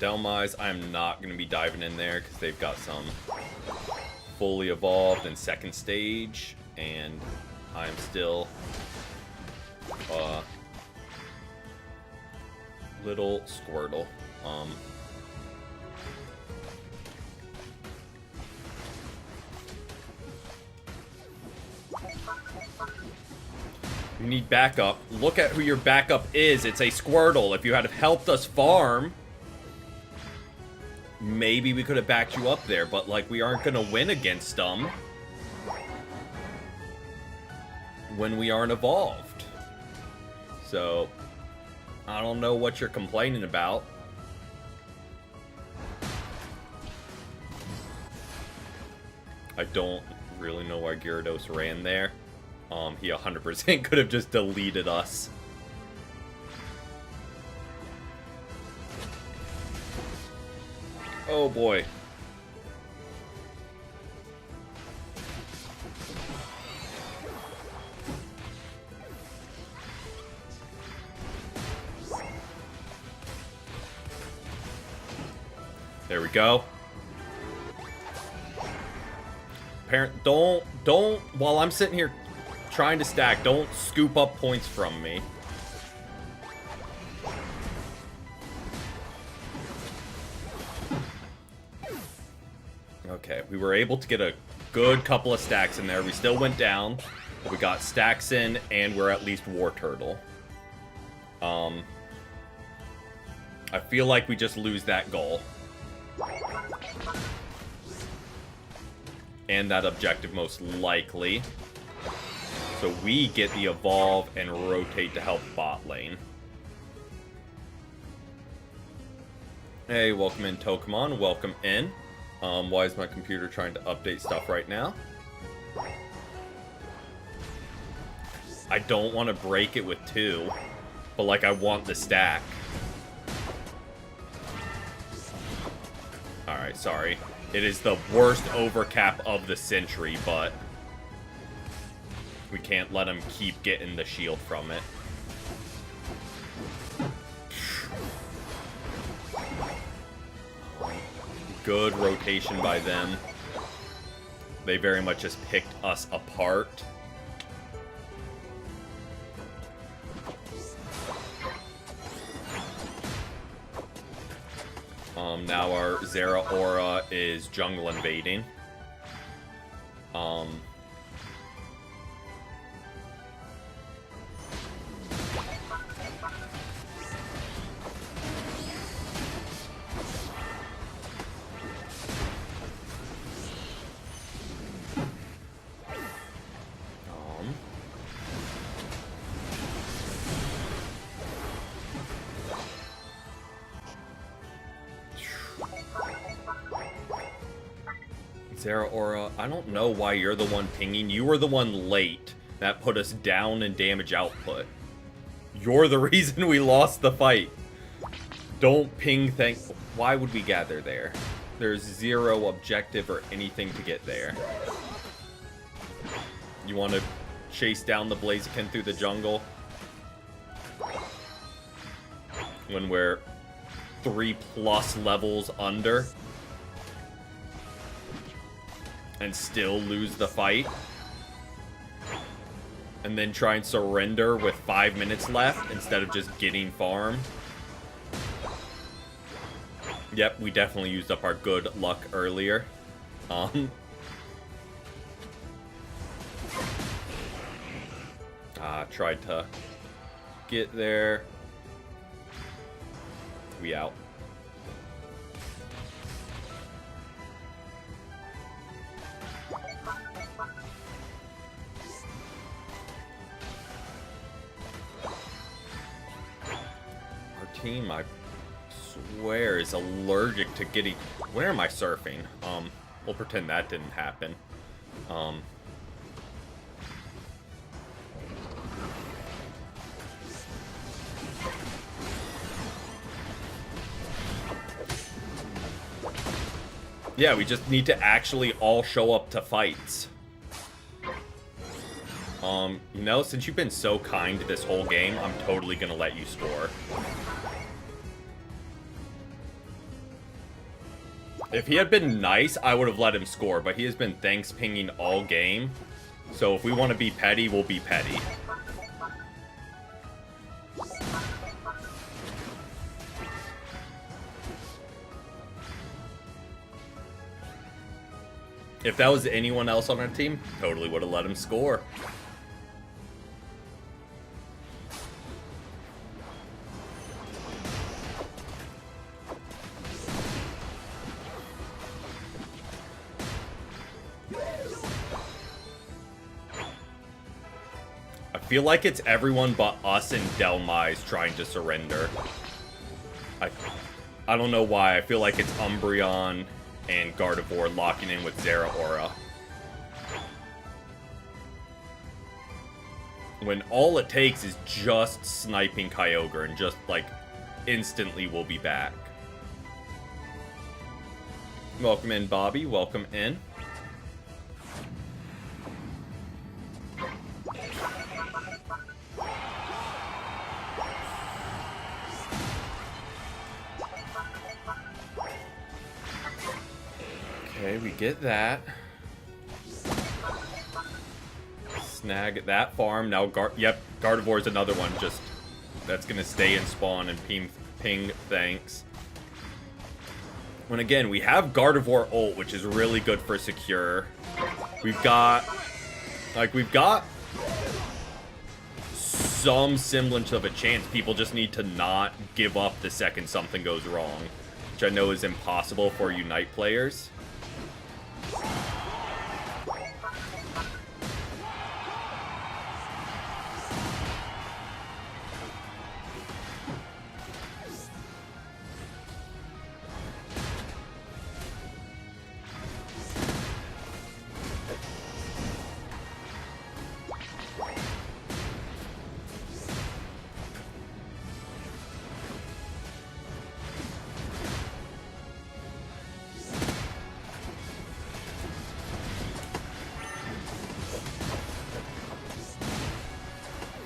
Dhelmise, I'm not going to be diving in there because they've got some fully evolved and second stage, and I'm still little Squirtle. You need backup. Look at who your backup is. It's a Squirtle. If you had helped us farm, maybe we could have backed you up there, but, like, we aren't going to win against them when we aren't evolved. So, I don't know what you're complaining about. I don't really know why Gyarados ran there. He 100% could have just deleted us. Oh boy. There we go. Don't Don't, while I'm sitting here trying to stack, don't scoop up points from me. Okay, we were able to get a good couple of stacks in there. We still went down. We got stacks in, and we're at least War Turtle. I feel like we just lose that goal. And that objective most likely. So we get the evolve and rotate to help bot lane. Hey, welcome in, Tokamon. Welcome in. Why is my computer trying to update stuff right now? I don't want to break it with 2, but like I want the stack. Alright, sorry. It is the worst overcap of the century, but we can't let him keep getting the shield from it. Good rotation by them. They very much just picked us apart. Now our Zeraora is jungle invading. Zeraora, I don't know why you're the one pinging. You were the one late that put us down in damage output. You're the reason we lost the fight. Don't ping things. Why would we gather there? There's zero objective or anything to get there. You want to chase down the Blaziken through the jungle? When we're 3+ levels under? And still lose the fight? And then try and surrender with 5 minutes left instead of just getting farm? Yep, we definitely used up our good luck earlier. Tried to get there. We out. Team, I swear, is allergic to getting... Where am I surfing? We'll pretend that didn't happen. Yeah, we just need to actually all show up to fights. You know, since you've been so kind this whole game, I'm totally gonna let you score. If he had been nice, I would have let him score, but he has been thanks pinging all game. So if we want to be petty, we'll be petty. If that was anyone else on our team, totally would have let him score. I feel like it's everyone but us and Delmise trying to surrender. I don't know why. I feel like it's Umbreon and Gardevoir locking in with Zeraora. When all it takes is just sniping Kyogre and just, like, instantly we'll be back. Welcome in, Bobby. Welcome in. Okay, we get that. Snag that farm. Now, yep, Gardevoir's another one. Just that's gonna stay in spawn and ping. Thanks. When again, we have Gardevoir ult, which is really good for secure. We've got some semblance of a chance. People just need to not give up the second something goes wrong, which I know is impossible for Unite players.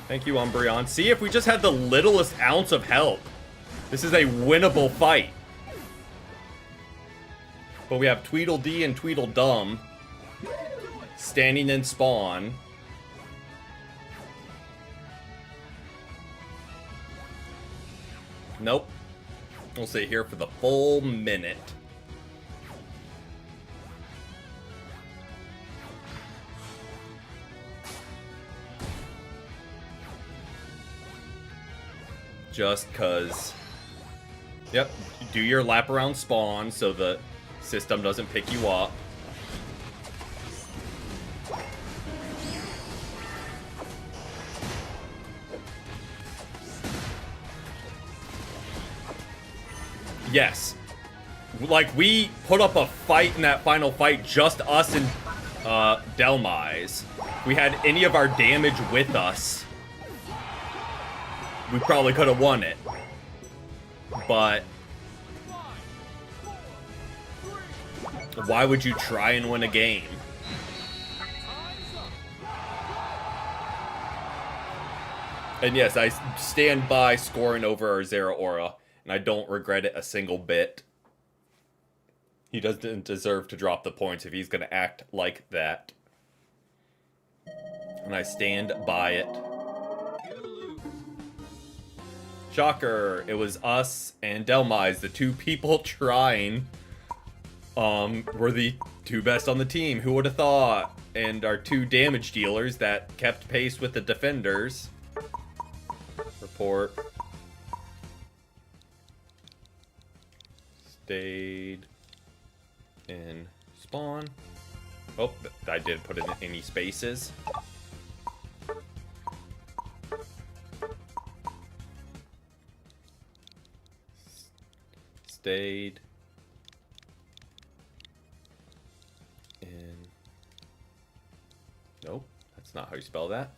Thank you, Umbreon. See, if we just had the littlest ounce of help, this is a winnable fight. But we have Tweedledee and Tweedledum standing in spawn. Nope. We'll stay here for the full minute. Just cause. Yep, do your lap around spawn so the system doesn't pick you up. Yes. Like, we put up a fight in that final fight, just us and Dhelmise. If we had any of our damage with us, we probably could have won it. But why would you try and win a game? And yes, I stand by scoring over our Zeraora, and I don't regret it a single bit. He doesn't deserve to drop the points if he's going to act like that. And I stand by it. Shocker, it was us and Dhelmise, the two people trying. Were the two best on the team, who would have thought? And our two damage dealers that kept pace with the defenders. Report. Stayed in spawn. Oh, I did put in any spaces. Stayed in. Nope, that's not how you spell that.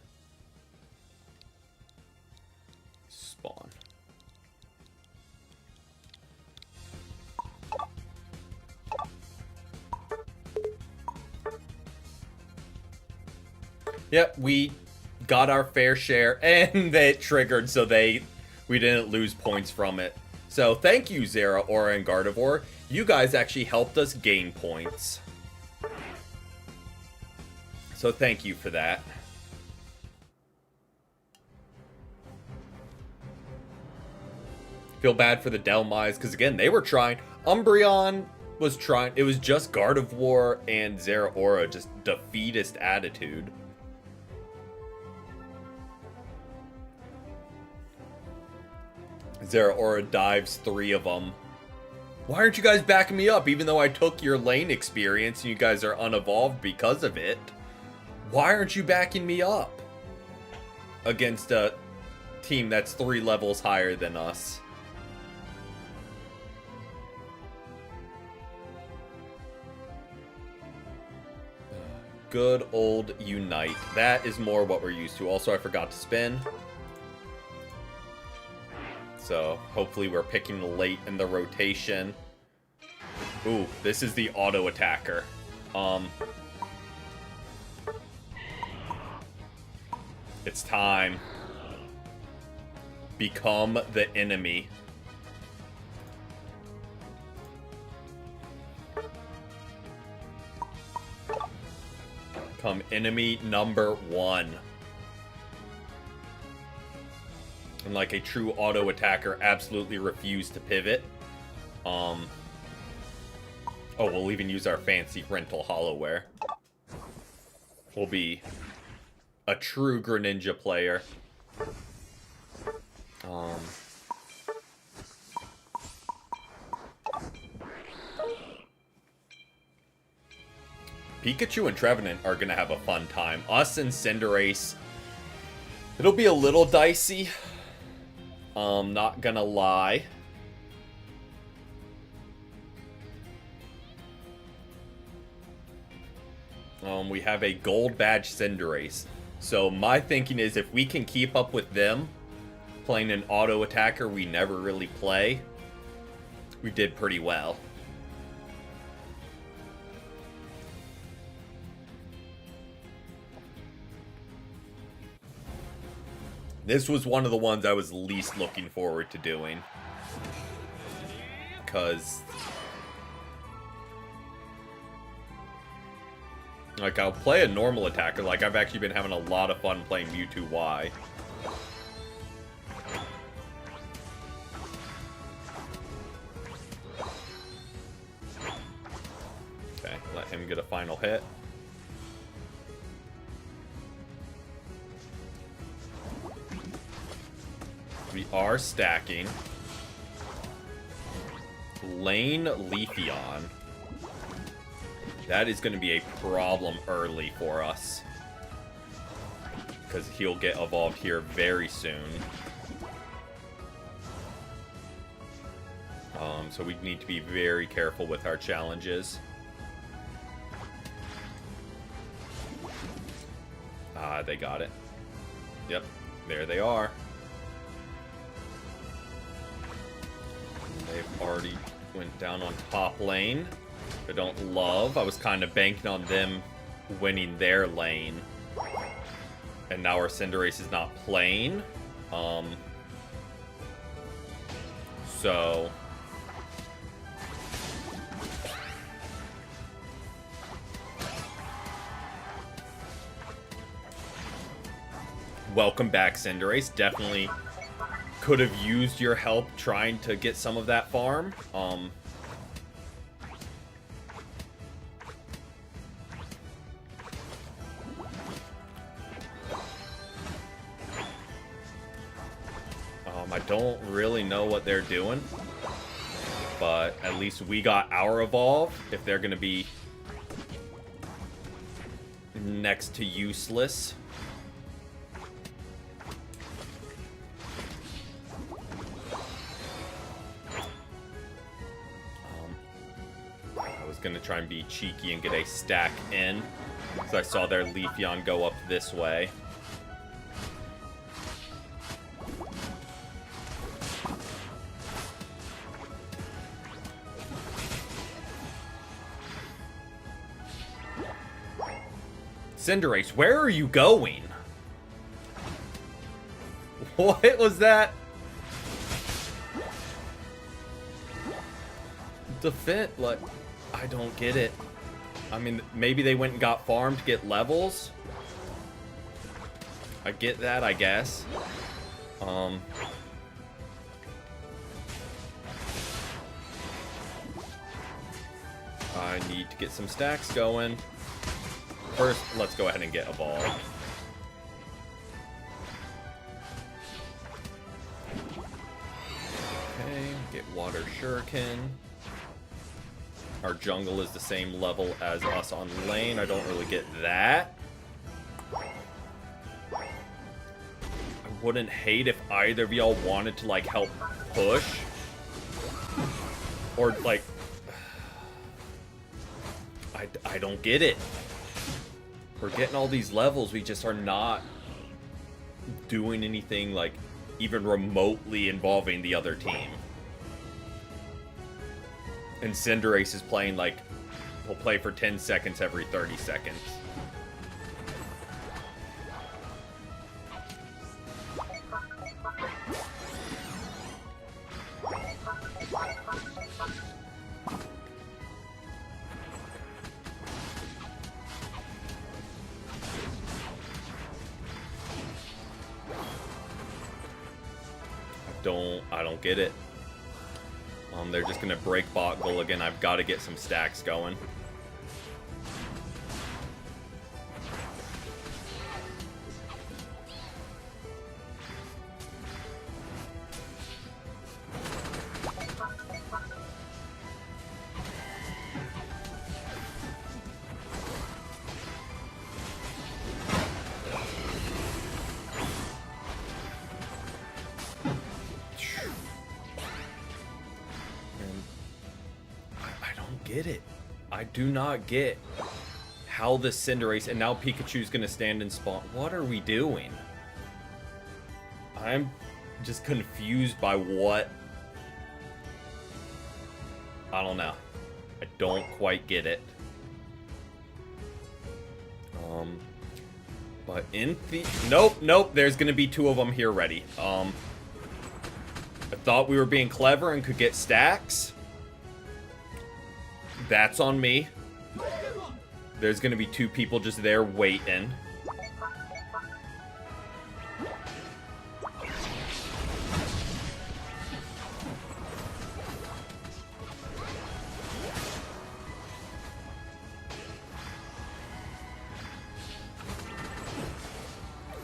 Spawn. Yep, we got our fair share, and they triggered, so we didn't lose points from it. So thank you, Zeraora and Gardevoir. You guys actually helped us gain points. So thank you for that. Feel bad for the Dhelmise, because again, they were trying. Umbreon was trying. It was just Gardevoir and Zeraora, just defeatist attitude. Zeraora dives 3 of them. Why aren't you guys backing me up, even though I took your lane experience and you guys are unevolved because of it? Why aren't you backing me up against a team that's 3 levels higher than us? Good old Unite. That is more what we're used to. Also, I forgot to spin. So, hopefully we're picking late in the rotation. Ooh, this is the auto attacker. It's time. Become the enemy. become enemy number 1. And like a true auto attacker, absolutely refuse to pivot. Oh, we'll even use our fancy rental hollowware. We'll be a true Greninja player. Pikachu and Trevenant are going to have a fun time. Us and Cinderace, it'll be a little dicey. Not gonna lie. We have a gold badge Cinderace. So my thinking is if we can keep up with them, playing an auto attacker we never really play, we did pretty well. This was one of the ones I was least looking forward to doing. Because... like, I'll play a normal attacker. Like, I've actually been having a lot of fun playing Mewtwo Y. Okay, let him get a final hit. We are stacking. Lane Leafeon. That is going to be a problem early for us. Because he'll get evolved here very soon. So we need to be very careful with our challenges. Ah, they got it. Yep, there they are. They've already went down on top lane. I don't love. I was kind of banking on them winning their lane. And now our Cinderace is not playing. So... welcome back, Cinderace. Definitely could have used your help trying to get some of that farm. I don't really know what they're doing, but at least we got our evolve. If they're going to be next to useless. I was going to try and be cheeky and get a stack in, so I saw their Leafeon go up this way. Cinderace, where are you going? What was that? Defend, like, I don't get it. I mean, maybe they went and got farmed to get levels. I get that, I guess. I need to get some stacks going. First, let's go ahead and get evolved. Okay, get Water Shuriken. Our jungle is the same level as us on lane. I don't really get that. I wouldn't hate if either of y'all wanted to, like, help push. Or, like... I don't get it. We're getting all these levels, we just are not doing anything, like, even remotely involving the other team. And Cinderace is playing, like, he'll play for 10 seconds every 30 seconds. I don't get it. They're just gonna break bot goal again. I've got to get some stacks going. Get it. I do not get how the Cinderace, and now Pikachu's gonna stand and spawn. What are we doing? I'm just confused by what. I don't know. I don't quite get it. But in the nope. There's gonna be two of them here ready. I thought we were being clever and could get stacks. That's on me. There's gonna be two people just there waiting. Here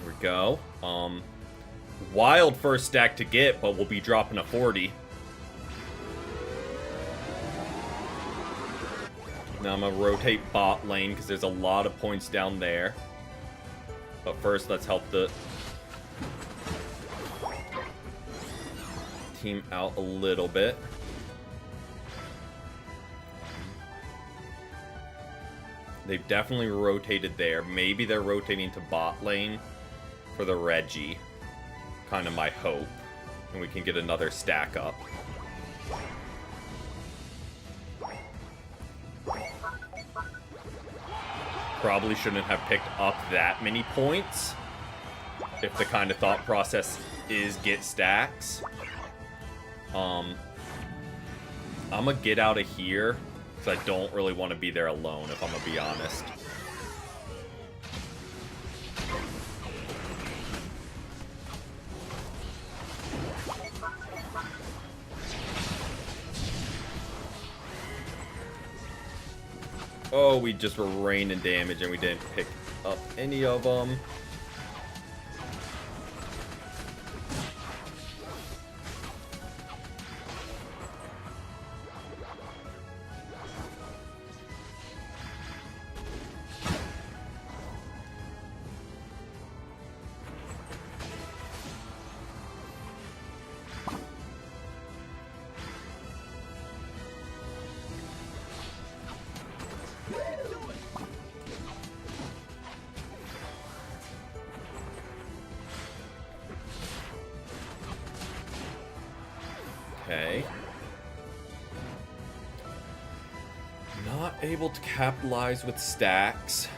we go. Wild first stack to get, but we'll be dropping a 40. Now I'm going to rotate bot lane because there's a lot of points down there. But first, let's help the team out a little bit. They've definitely rotated there. Maybe they're rotating to bot lane for the Reggie. Kind of my hope. And we can get another stack up. Probably shouldn't have picked up that many points if the kind of thought process is get stacks. I'm gonna get out of here because I don't really want to be there alone, if I'm gonna be honest. Oh, we just were raining damage and we didn't pick up any of them. Okay. Not able to capitalize with stacks.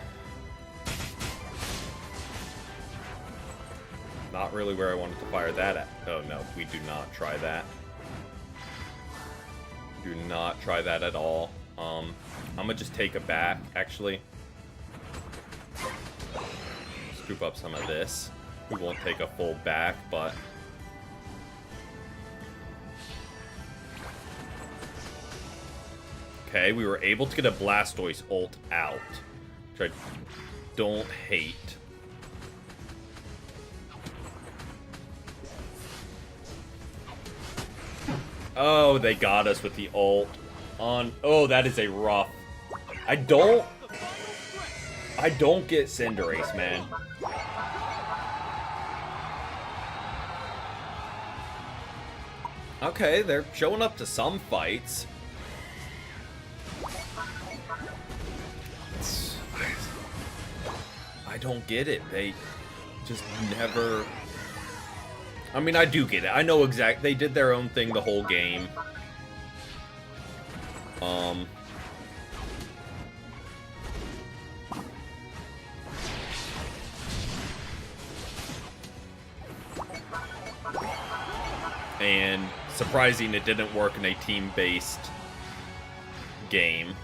Not really where I wanted to fire that at. Oh no, we do not try that. Do not try that at all. I'm gonna just take it back, actually. Scoop up some of this. We won't take a full back, but... Okay, we were able to get a Blastoise ult out, which I don't hate. Oh, they got us with the ult on. Oh, that is a rough. I don't get Cinderace, man. Okay, they're showing up to some fights. I don't get it. They just never... I mean, I do get it. I know exactly. They did their own thing the whole game. And surprising it didn't work in a team-based game.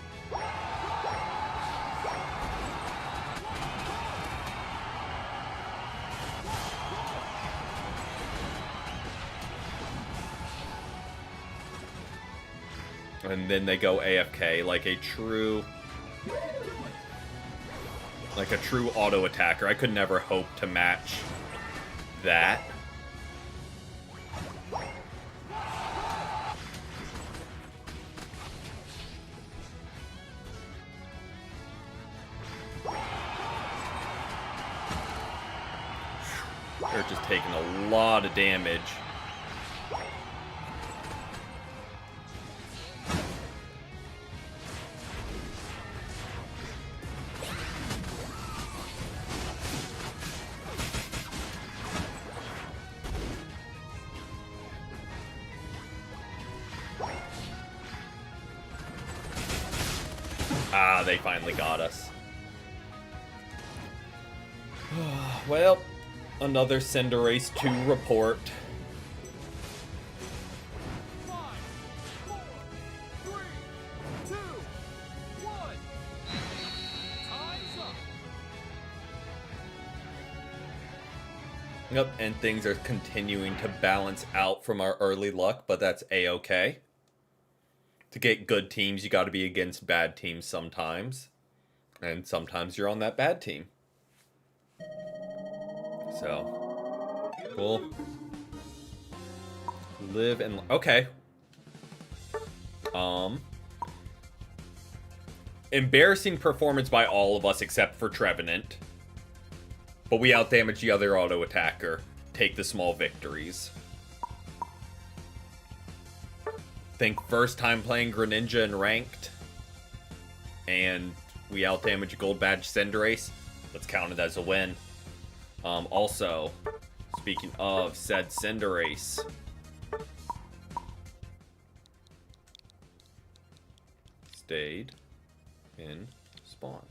And then they go AFK like a true auto attacker. I could never hope to match that. They're just taking a lot of damage. Ah, they finally got us. Well, another Cinderace to report. 5, 4, 3, 2, 1. Time's up. Yep, and things are continuing to balance out from our early luck, but that's A-okay. To get good teams, you got to be against bad teams sometimes. And sometimes you're on that bad team. So, we'll live and... Okay. Embarrassing performance by all of us except for Trevenant. But we outdamage the other auto attacker. Take the small victories. Think first time playing Greninja in ranked. And we outdamage a gold badge Cinderace. Let's count it as a win. Also, speaking of said Cinderace, stayed in spawn.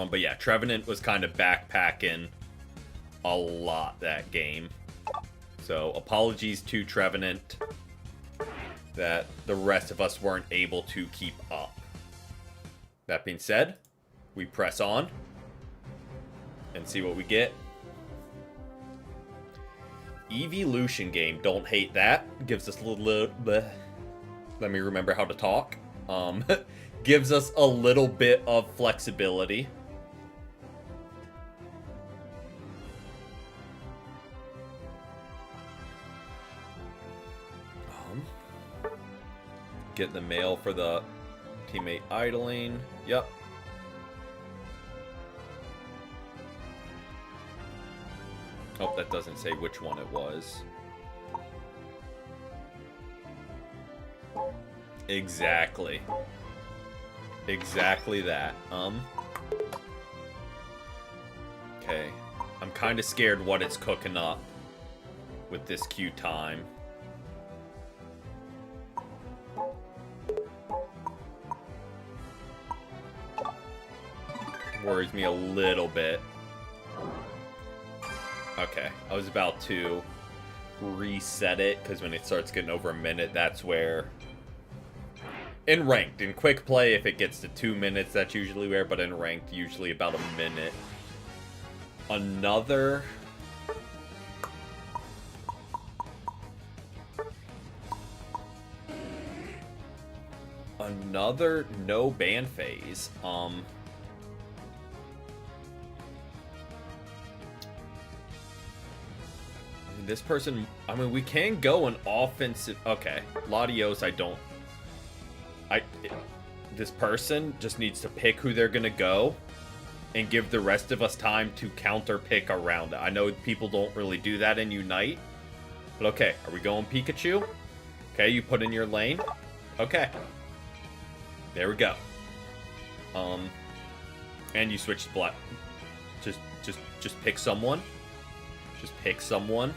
But yeah, Trevenant was kind of backpacking a lot that game. So apologies to Trevenant that the rest of us weren't able to keep up. That being said, we press on and see what we get. Evolution game, don't hate that. Gives us a little bit. Let me remember how to talk. Gives us a little bit of flexibility. Get the mail for the teammate idling. Yep. Oh, that doesn't say which one it was. Exactly. Exactly that. Okay. I'm kind of scared what it's cooking up with this queue time. Worries me a little bit. Okay, I was about to reset it, because when it starts getting over a minute, that's where... In ranked, in quick play, if it gets to 2 minutes, that's usually where, but in ranked, usually about a minute. Another... Another no ban phase. This person, I mean, we can go an offensive. Okay, Latios, this person just needs to pick who they're gonna go and give the rest of us time to counter pick around it. I know people don't really do that in Unite, but okay, are we going Pikachu? Okay, you put in your lane. Okay, there we go. And you switch to black. Just pick someone. Just pick someone.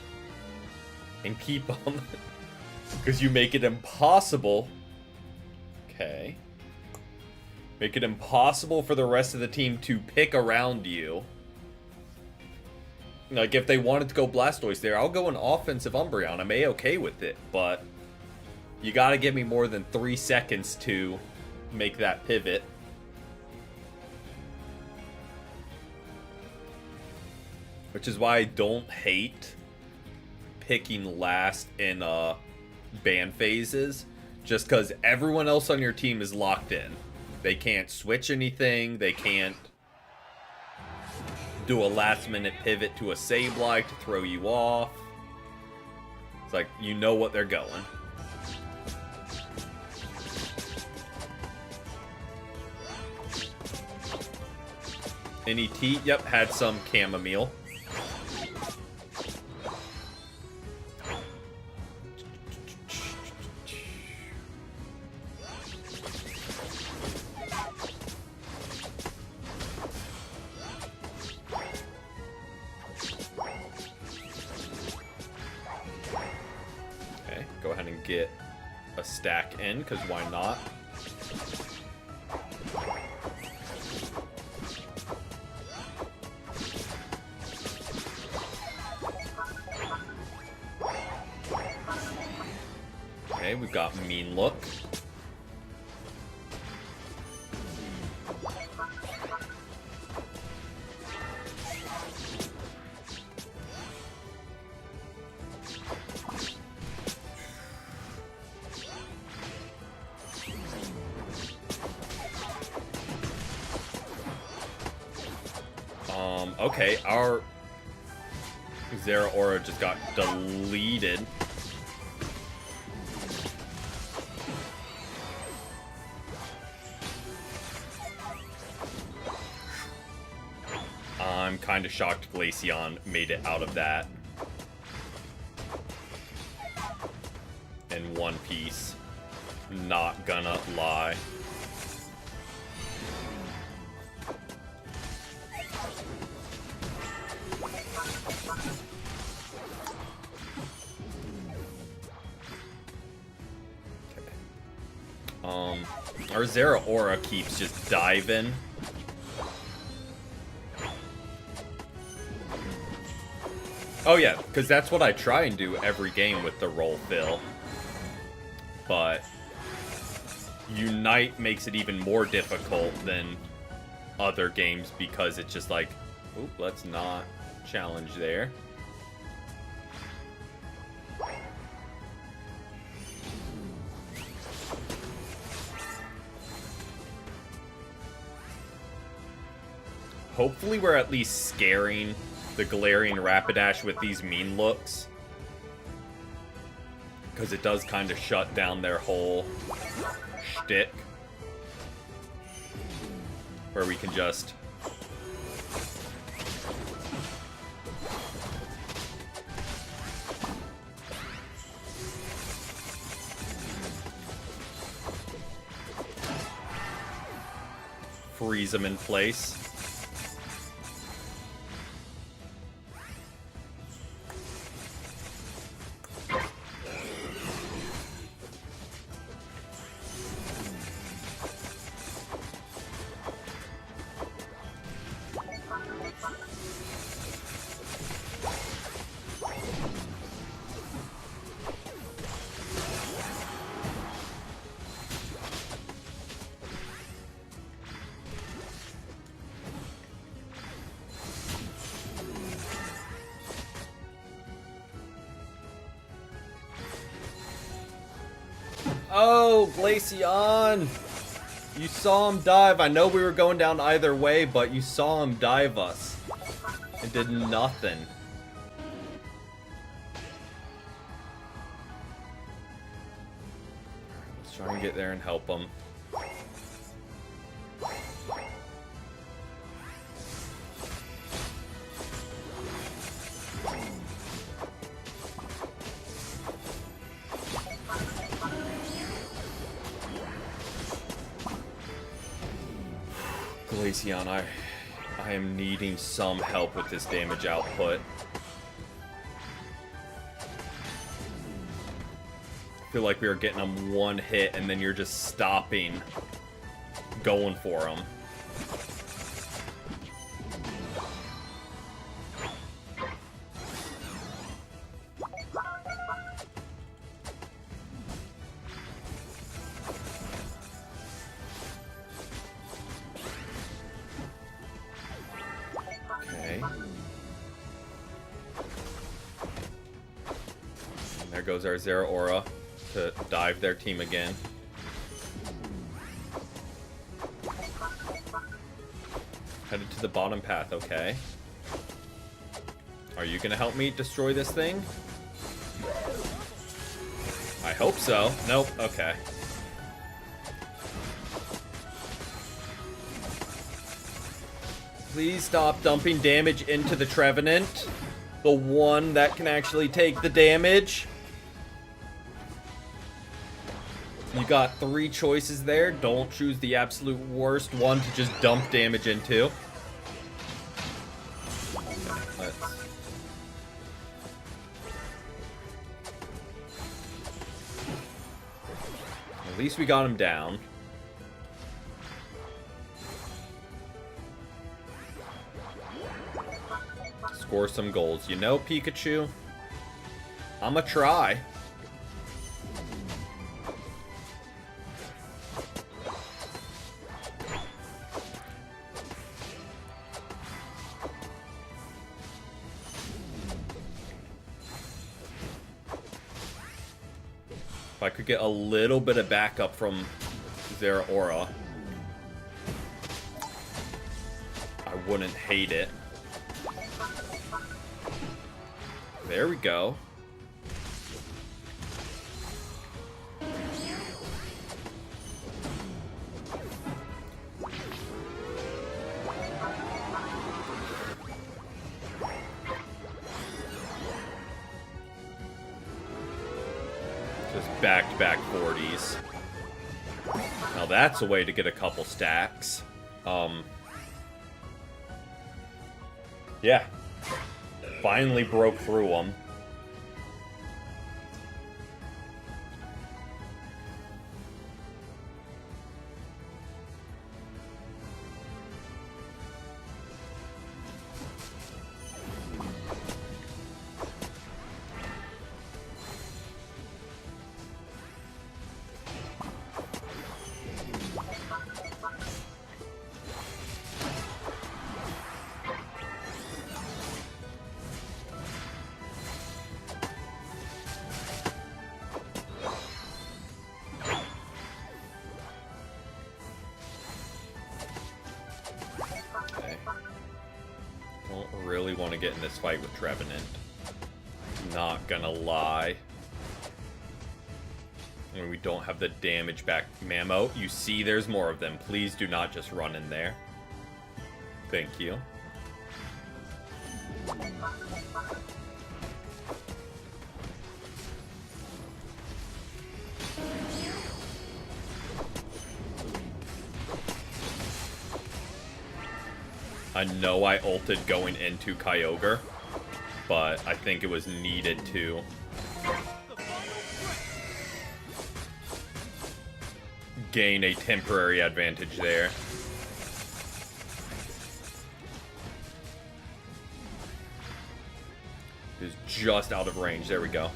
And keep them. Because you make it impossible. Okay. Make it impossible for the rest of the team to pick around you. Like, if they wanted to go Blastoise there, I'll go an offensive Umbreon. I'm A-okay with it. But you gotta give me more than 3 seconds to make that pivot. Which is why I don't hate picking last in ban phases. Just because everyone else on your team is locked in. They can't switch anything. They can't do a last minute pivot to a Sableye to throw you off. It's like, you know what they're going. Any tea? Yep, had some chamomile. Okay, go ahead and get a stack in, because why not? Okay, we've got Mean Look. Okay, our Zeraora just got deleted. I'm kind of shocked Glaceon made it out of that in one piece. Not gonna lie. Our Zeraora keeps just diving. Oh yeah, because that's what I try and do every game with the roll fill. But Unite makes it even more difficult than other games because it's just like, oop, let's not challenge there. Hopefully we're at least scaring the Galarian Rapidash with these Mean Looks. Because it does kind of shut down their whole shtick. Where we can just... freeze them in place. Oh, Glaceon! You saw him dive. I know we were going down either way, but you saw him dive us. It did nothing. Let's try and get there and help him. Glaceon, I am needing some help with this damage output. I feel like we were getting them one hit and then you're just stopping going for them. goes our Zeraora to dive their team again. Headed to the bottom path, okay. Are you gonna help me destroy this thing? I hope so. Nope, okay. Please stop dumping damage into the Trevenant. The one that can actually take the damage. You got 3 choices there. Don't choose the absolute worst one to just dump damage into. Okay, at least we got him down. Score some goals. You know, Pikachu? I'ma try. If I could get a little bit of backup from Zeraora, I wouldn't hate it. There we go. Just back-to-back 40s. Now that's a way to get a couple stacks. Yeah. Finally broke through them. Really want to get in this fight with Trevenant. Not gonna lie. And we don't have the damage back. Mamo, you see there's more of them. Please do not just run in there. Thank you. I know I ulted going into Kyogre, but I think it was needed to. Gain a temporary advantage there. Is just out of range. There we go.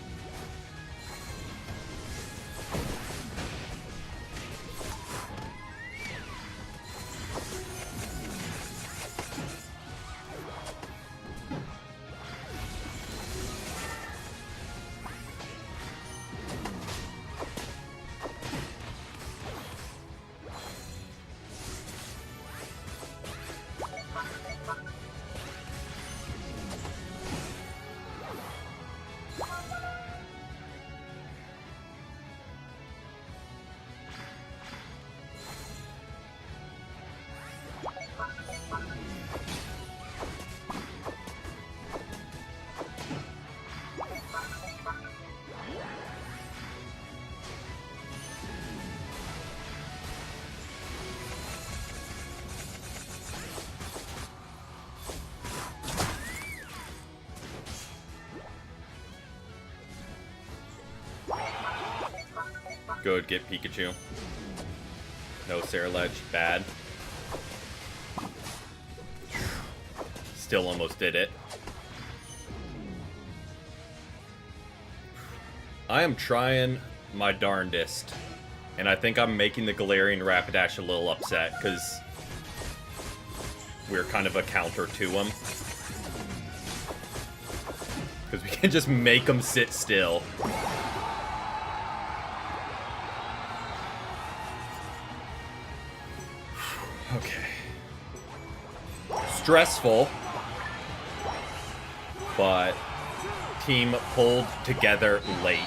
Good, get Pikachu. No Ceruledge, bad. Still almost did it. I am trying my darndest. And I think I'm making the Galarian Rapidash a little upset, because we're kind of a counter to him. Because we can just make him sit still. Okay. Stressful, but team pulled together late.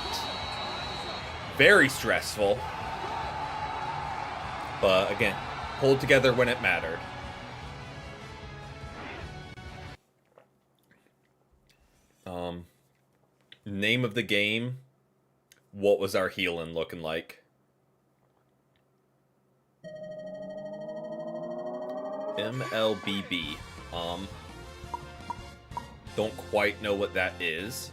Very stressful, but again, pulled together when it mattered. Name of the game. What was our healing looking like? MLBB. Don't quite know what that is.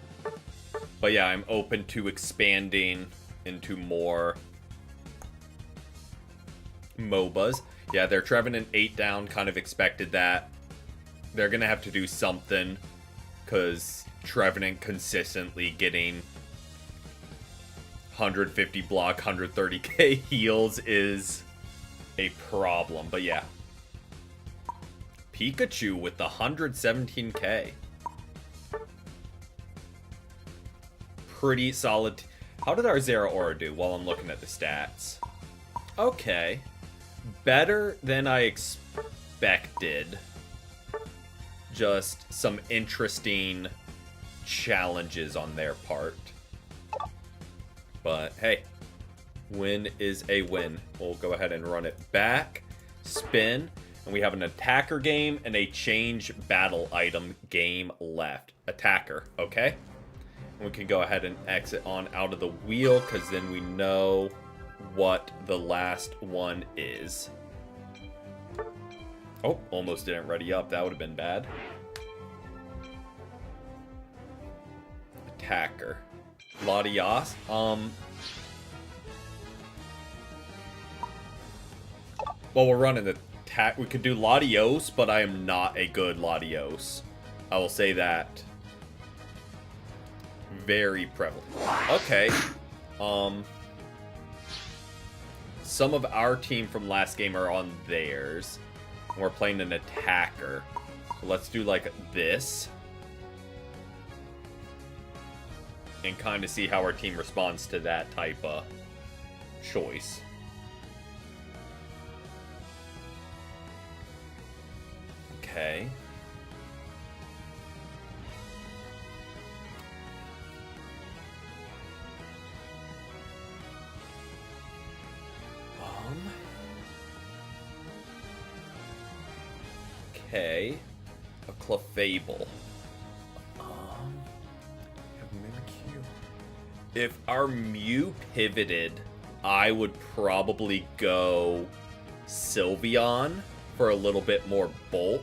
But yeah, I'm open to expanding into more MOBAs. Yeah, they're Trevenant 8 down. Kind of expected that. They're going to have to do something. Because Trevenant consistently getting 150 block, 130k heals is a problem. But yeah. Pikachu with the 117k. Pretty solid. How did our Zeraora do while I'm looking at the stats? Okay. Better than I expected. Just some interesting challenges on their part. But hey, win is a win. We'll go ahead and run it back. Spin. And we have an attacker game and a change battle item game left. Attacker, okay? We can go ahead and exit on out of the wheel because then we know what the last one is. Oh, almost didn't ready up. That would have been bad. Attacker. Latias. Well, we're running the attack. We could do Latios, but I am not a good Latios. I will say that. Very prevalent. Okay. Some of our team from last game are on theirs. We're playing an attacker. So let's do like this. And kind of see how our team responds to that type of choice. Okay. Okay. A Clefable. If our Mew pivoted, I would probably go Sylveon for a little bit more bulk.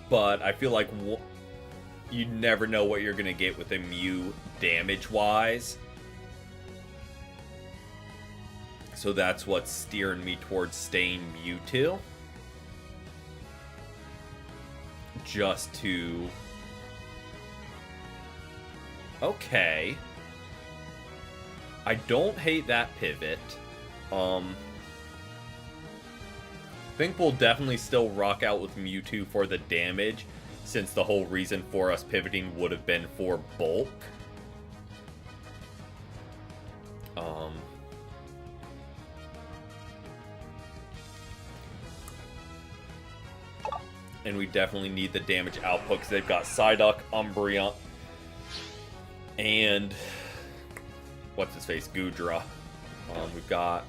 But I feel like you never know what you're going to get with a Mew damage-wise. So that's what's steering me towards staying Mewtwo. Just to... Okay. I don't hate that pivot. Think we'll definitely still rock out with Mewtwo for the damage, since the whole reason for us pivoting would have been for bulk. And we definitely need the damage output because they've got Psyduck, Umbreon, and what's his face, Goodra. We've got...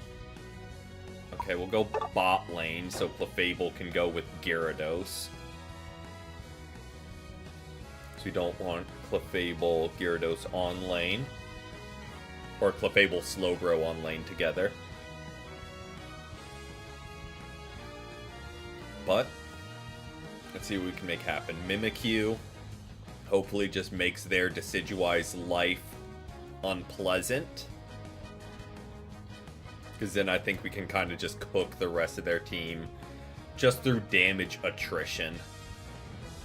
Okay, we'll go bot lane so Clefable can go with Gyarados. So we don't want Clefable, Gyarados on lane. Or Clefable, Slowbro on lane together. But let's see what we can make happen. Mimikyu hopefully just makes their Decidueye's life unpleasant. Because then I think we can kind of just cook the rest of their team just through damage attrition.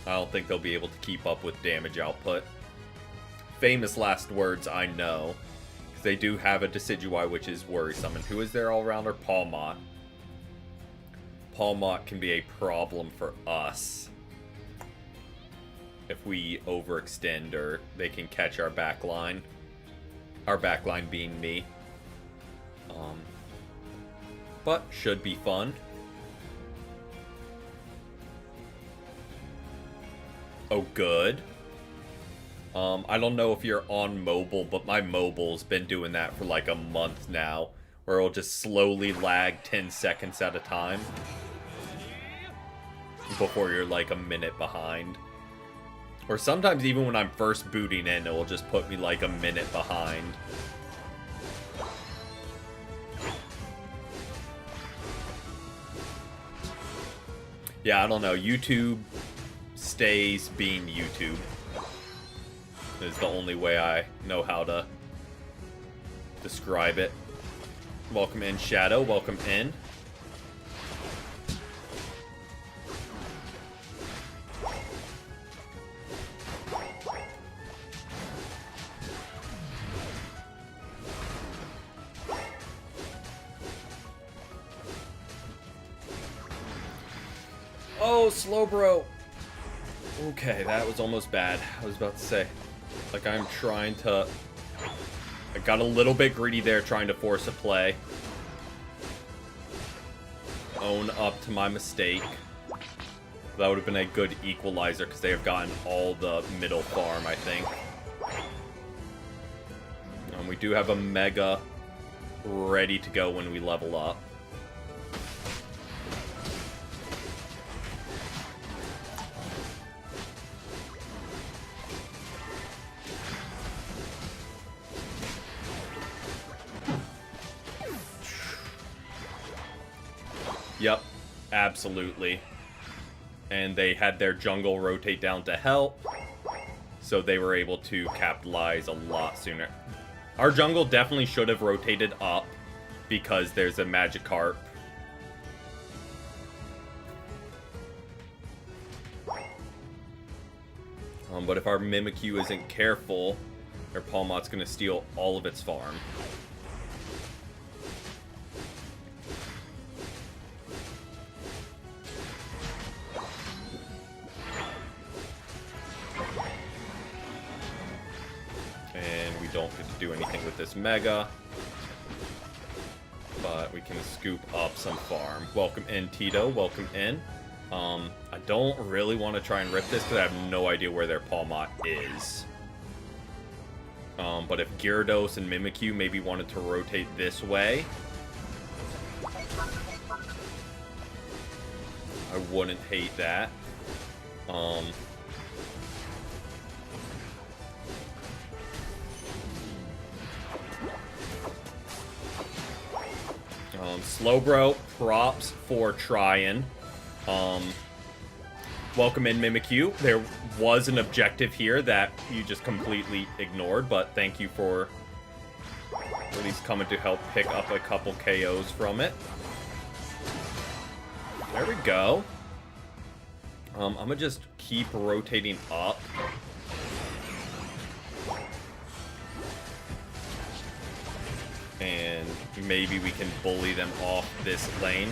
I don't think they'll be able to keep up with damage output. Famous last words, I know. Because they do have a Decidueye, which is worrisome. And who is their all-rounder? Palmot. Palmot can be a problem for us if we overextend or they can catch our back line. Our back line being me. But should be fun. Oh, good. I don't know if you're on mobile, but my mobile's been doing that for like a month now, where it'll just slowly lag 10 seconds at a time before you're like a minute behind. Or sometimes even when I'm first booting in, it will just put me like a minute behind. Yeah, I don't know. YouTube stays being YouTube. Is the only way I know how to describe it. Welcome in, Shadow. Welcome in. Oh, Slowbro. Okay, that was almost bad. I was about to say, like, I'm trying to... I got a little bit greedy there trying to force a play. Own up to my mistake. That would have been a good equalizer because they have gotten all the middle farm, I think. We do have a Mega ready to go when we level up. Yep, absolutely. And they had their jungle rotate down to help, so they were able to capitalize a lot sooner. Our jungle definitely should have rotated up because there's a Magikarp. But if our Mimikyu isn't careful, their Pawmot's going to steal all of its farm. Don't get to do anything with this Mega, but we can scoop up some farm. Welcome in, Tito. Welcome in. I don't really want to try and rip this because I have no idea where their Pawmot is. But if Gyarados and Mimikyu maybe wanted to rotate this way, I wouldn't hate that. Slowbro, props for trying. Welcome in, Mimikyu. There was an objective here that you just completely ignored, but thank you for at least coming to help pick up a couple KOs from it. There we go. I'm gonna just keep rotating up. And maybe we can bully them off this lane.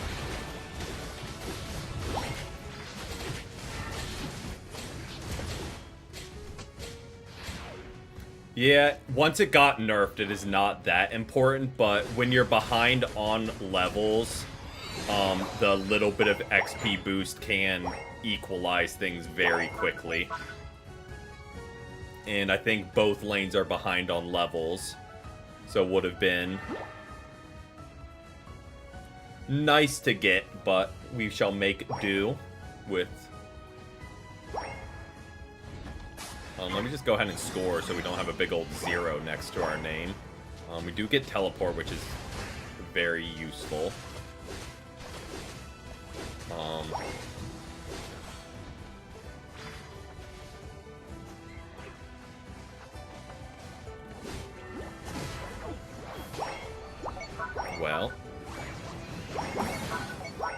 Yeah, once it got nerfed, it is not that important, but when you're behind on levels, the little bit of XP boost can equalize things very quickly. And I think both lanes are behind on levels. So it would have been nice to get, but we shall make do with... let me just go ahead and score so we don't have a big old 0 next to our name. We do get teleport, which is very useful. Well,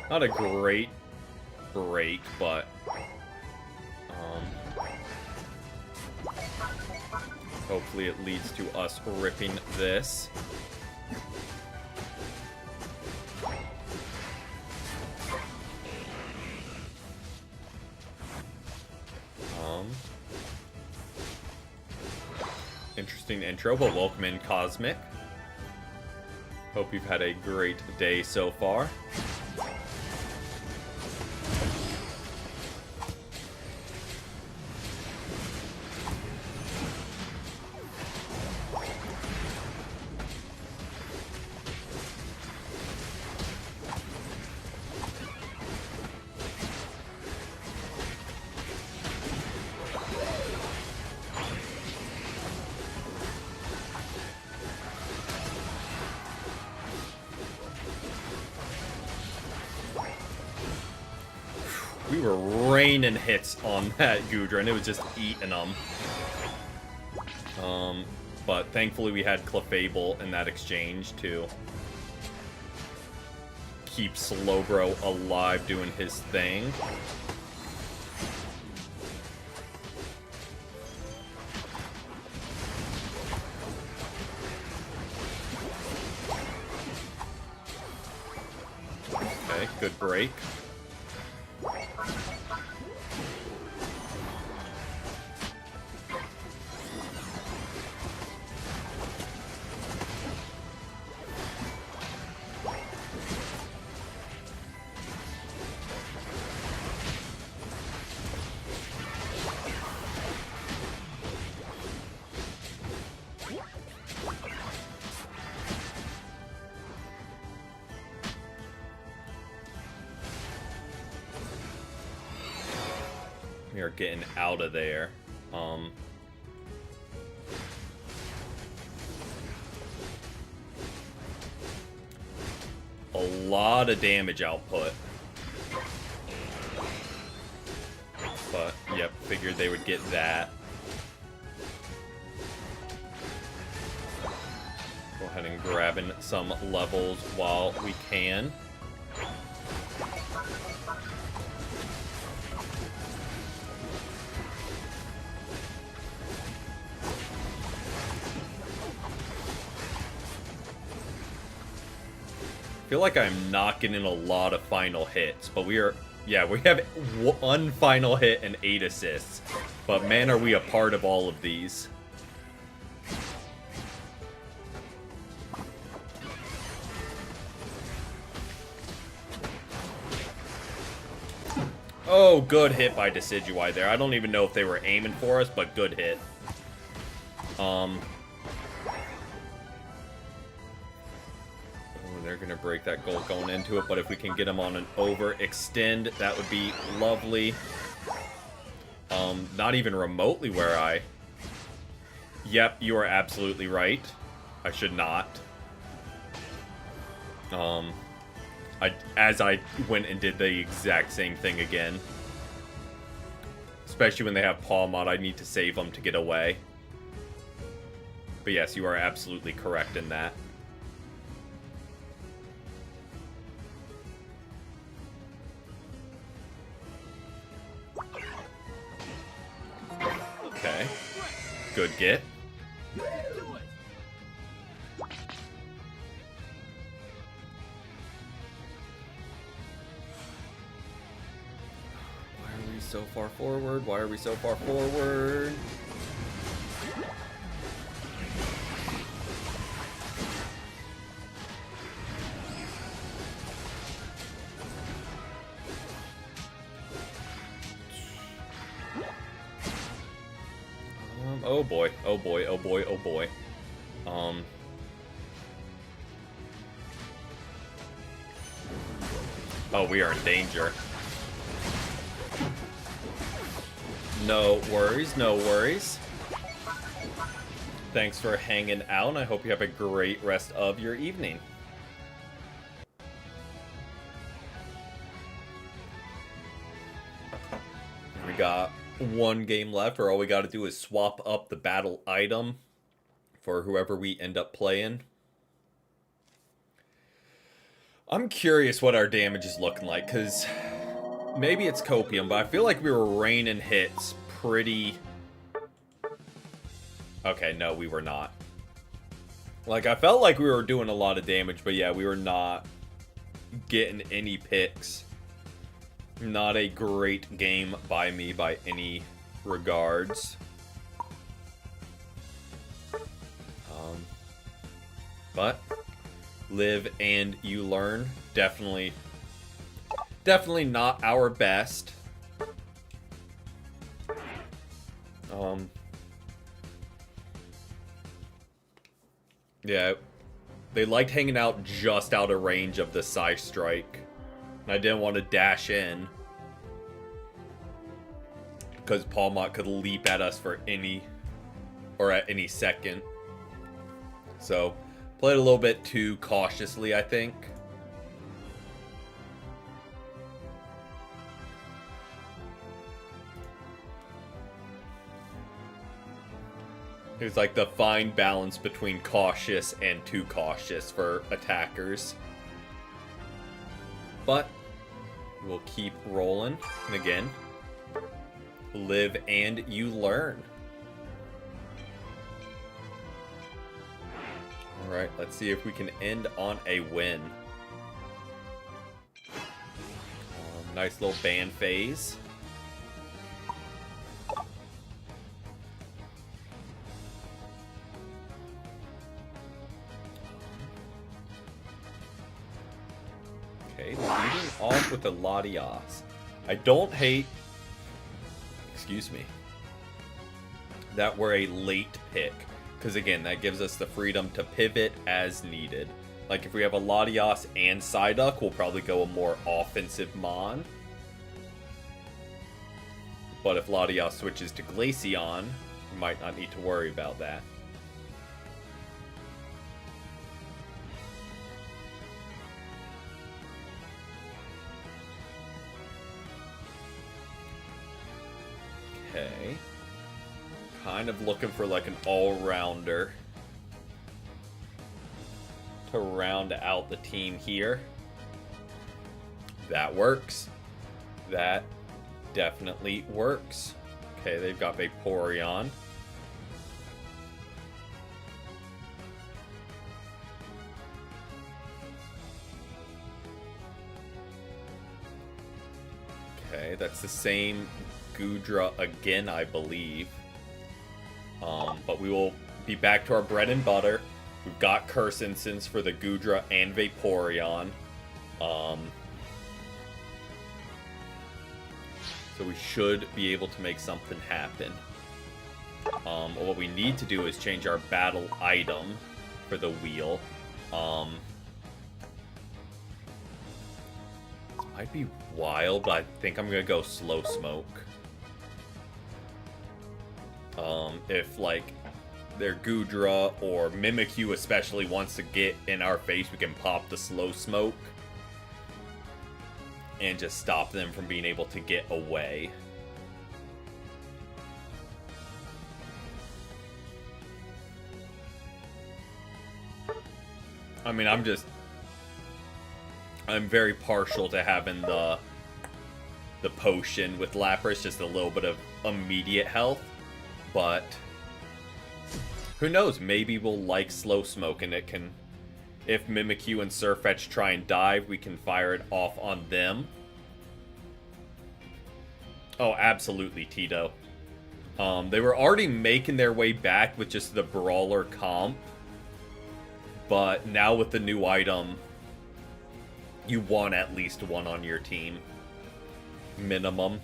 not a great break, but hopefully it leads to us ripping this. Interesting intro, but welcome in, Cosmic. Hope you've had a great day so far. We were raining hits on that Goodra, and it was just eating them. But thankfully we had Clefable in that exchange to keep Slowbro alive doing his thing. Okay, good break. We are getting out of there. A lot of damage output. But, yep, figured they would get that. Go ahead and grabbing some levels while we can. I feel like I'm not getting a lot of final hits, but we are... Yeah, we have 1 final hit and 8 assists. But man, are we a part of all of these. Oh, good hit by Decidueye there. I don't even know if they were aiming for us, but good hit. They're going to break that goal going into it, but if we can get them on an overextend, that would be lovely. Not even remotely where I... Yep, you are absolutely right. I should not. As I went and did the exact same thing again. Especially when they have Pawmod, I need to save them to get away. But yes, you are absolutely correct in that. Okay. Good get. Do it. Why are we so far forward? Why are we so far forward? Oh boy, oh boy, oh boy, oh boy. Oh, we are in danger. No worries, no worries. Thanks for hanging out, and I hope you have a great rest of your evening. We got 1 game left, or all we got to do is swap up the battle item for whoever we end up playing. I'm curious what our damage is looking like, because maybe it's Copium, but I feel like we were raining hits pretty... Okay, no, we were not. Like, I felt like we were doing a lot of damage, but yeah, we were not getting any picks. Not a great game by me by any regards. But Live and you learn. Definitely not our best. Yeah, they liked hanging out just out of range of the Psy Strike. And I didn't want to dash in, because Palmot could leap at us for at any second. So, played a little bit too cautiously, I think. It's like the fine balance between cautious and too cautious for attackers. But we'll keep rolling. And again, live and you learn. Alright, let's see if we can end on a win. Nice little band phase. Okay, leading off with a Latias. I don't hate, excuse me, that we're a late pick. Because again, that gives us the freedom to pivot as needed. Like if we have a Latias and Psyduck, we'll probably go a more offensive Mon. But if Latias switches to Glaceon, we might not need to worry about that. Okay. Kind of looking for like an all-rounder to round out the team here. That works. That definitely works. Okay, they've got Vaporeon. Okay, that's the same Goodra again, I believe. But we will be back to our bread and butter. We've got Curse Instance for the Goodra and Vaporeon. So we should be able to make something happen. What we need to do is change our battle item for the wheel. Might be wild, but I think I'm gonna go Slow Smoke. If like their Goodra or Mimikyu especially wants to get in our face, we can pop the Slow Smoke and just stop them from being able to get away. I mean, I'm very partial to having the potion with Lapras, just a little bit of immediate health. But who knows? Maybe we'll like Slow Smoke, and it can, if Mimikyu and Sirfetch'd try and dive, we can fire it off on them. Oh, absolutely, Tito. They were already making their way back with just the Brawler comp, but now with the new item, you want at least one on your team. Minimum.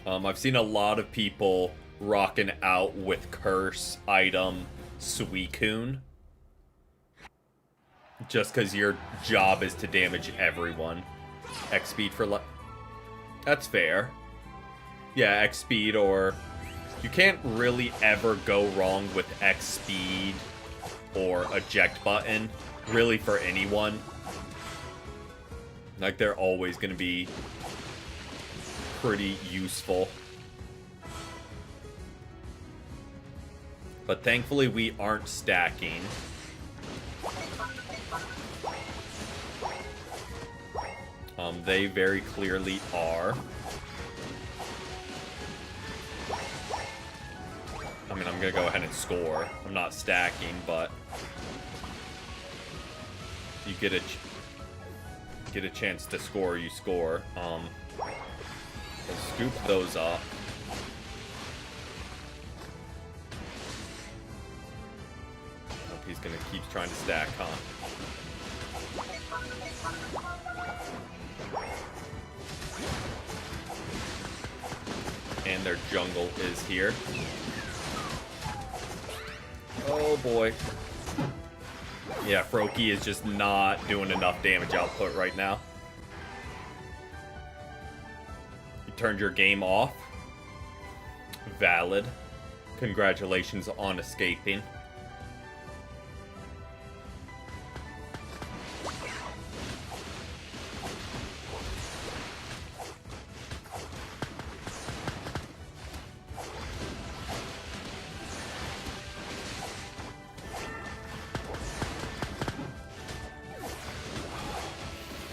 I've seen a lot of people rocking out with Curse item Suicune. Just because your job is to damage everyone. X speed for that's fair. Yeah, X speed, or you can't really ever go wrong with X speed or eject button, really, for anyone. Like, they're always going to be pretty useful. But thankfully we aren't stacking. They very clearly are. I mean, I'm gonna go ahead and score. I'm not stacking, but you get a chance to score, you score. We'll scoop those up. he's gonna keep trying to stack, huh? And their jungle is here. Oh boy. Yeah, Froakie is just not doing enough damage output right now. You turned your game off. Valid. Congratulations on escaping.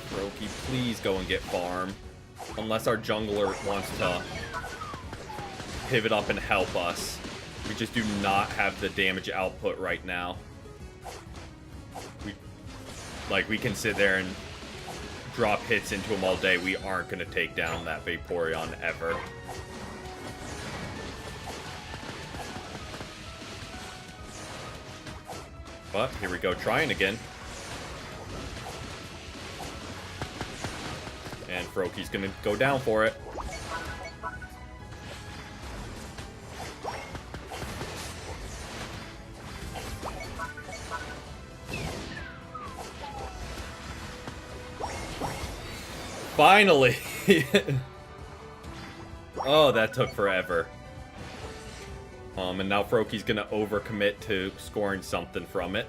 Froakie, please go and get farm. Unless our jungler wants to pivot up and help us. We just do not have the damage output right now. We can sit there and drop hits into him all day. We aren't going to take down that Vaporeon ever. But here we go, trying again. And Froakie's going to go down for it. Finally! Oh, that took forever. And now Froakie's gonna overcommit to scoring something from it.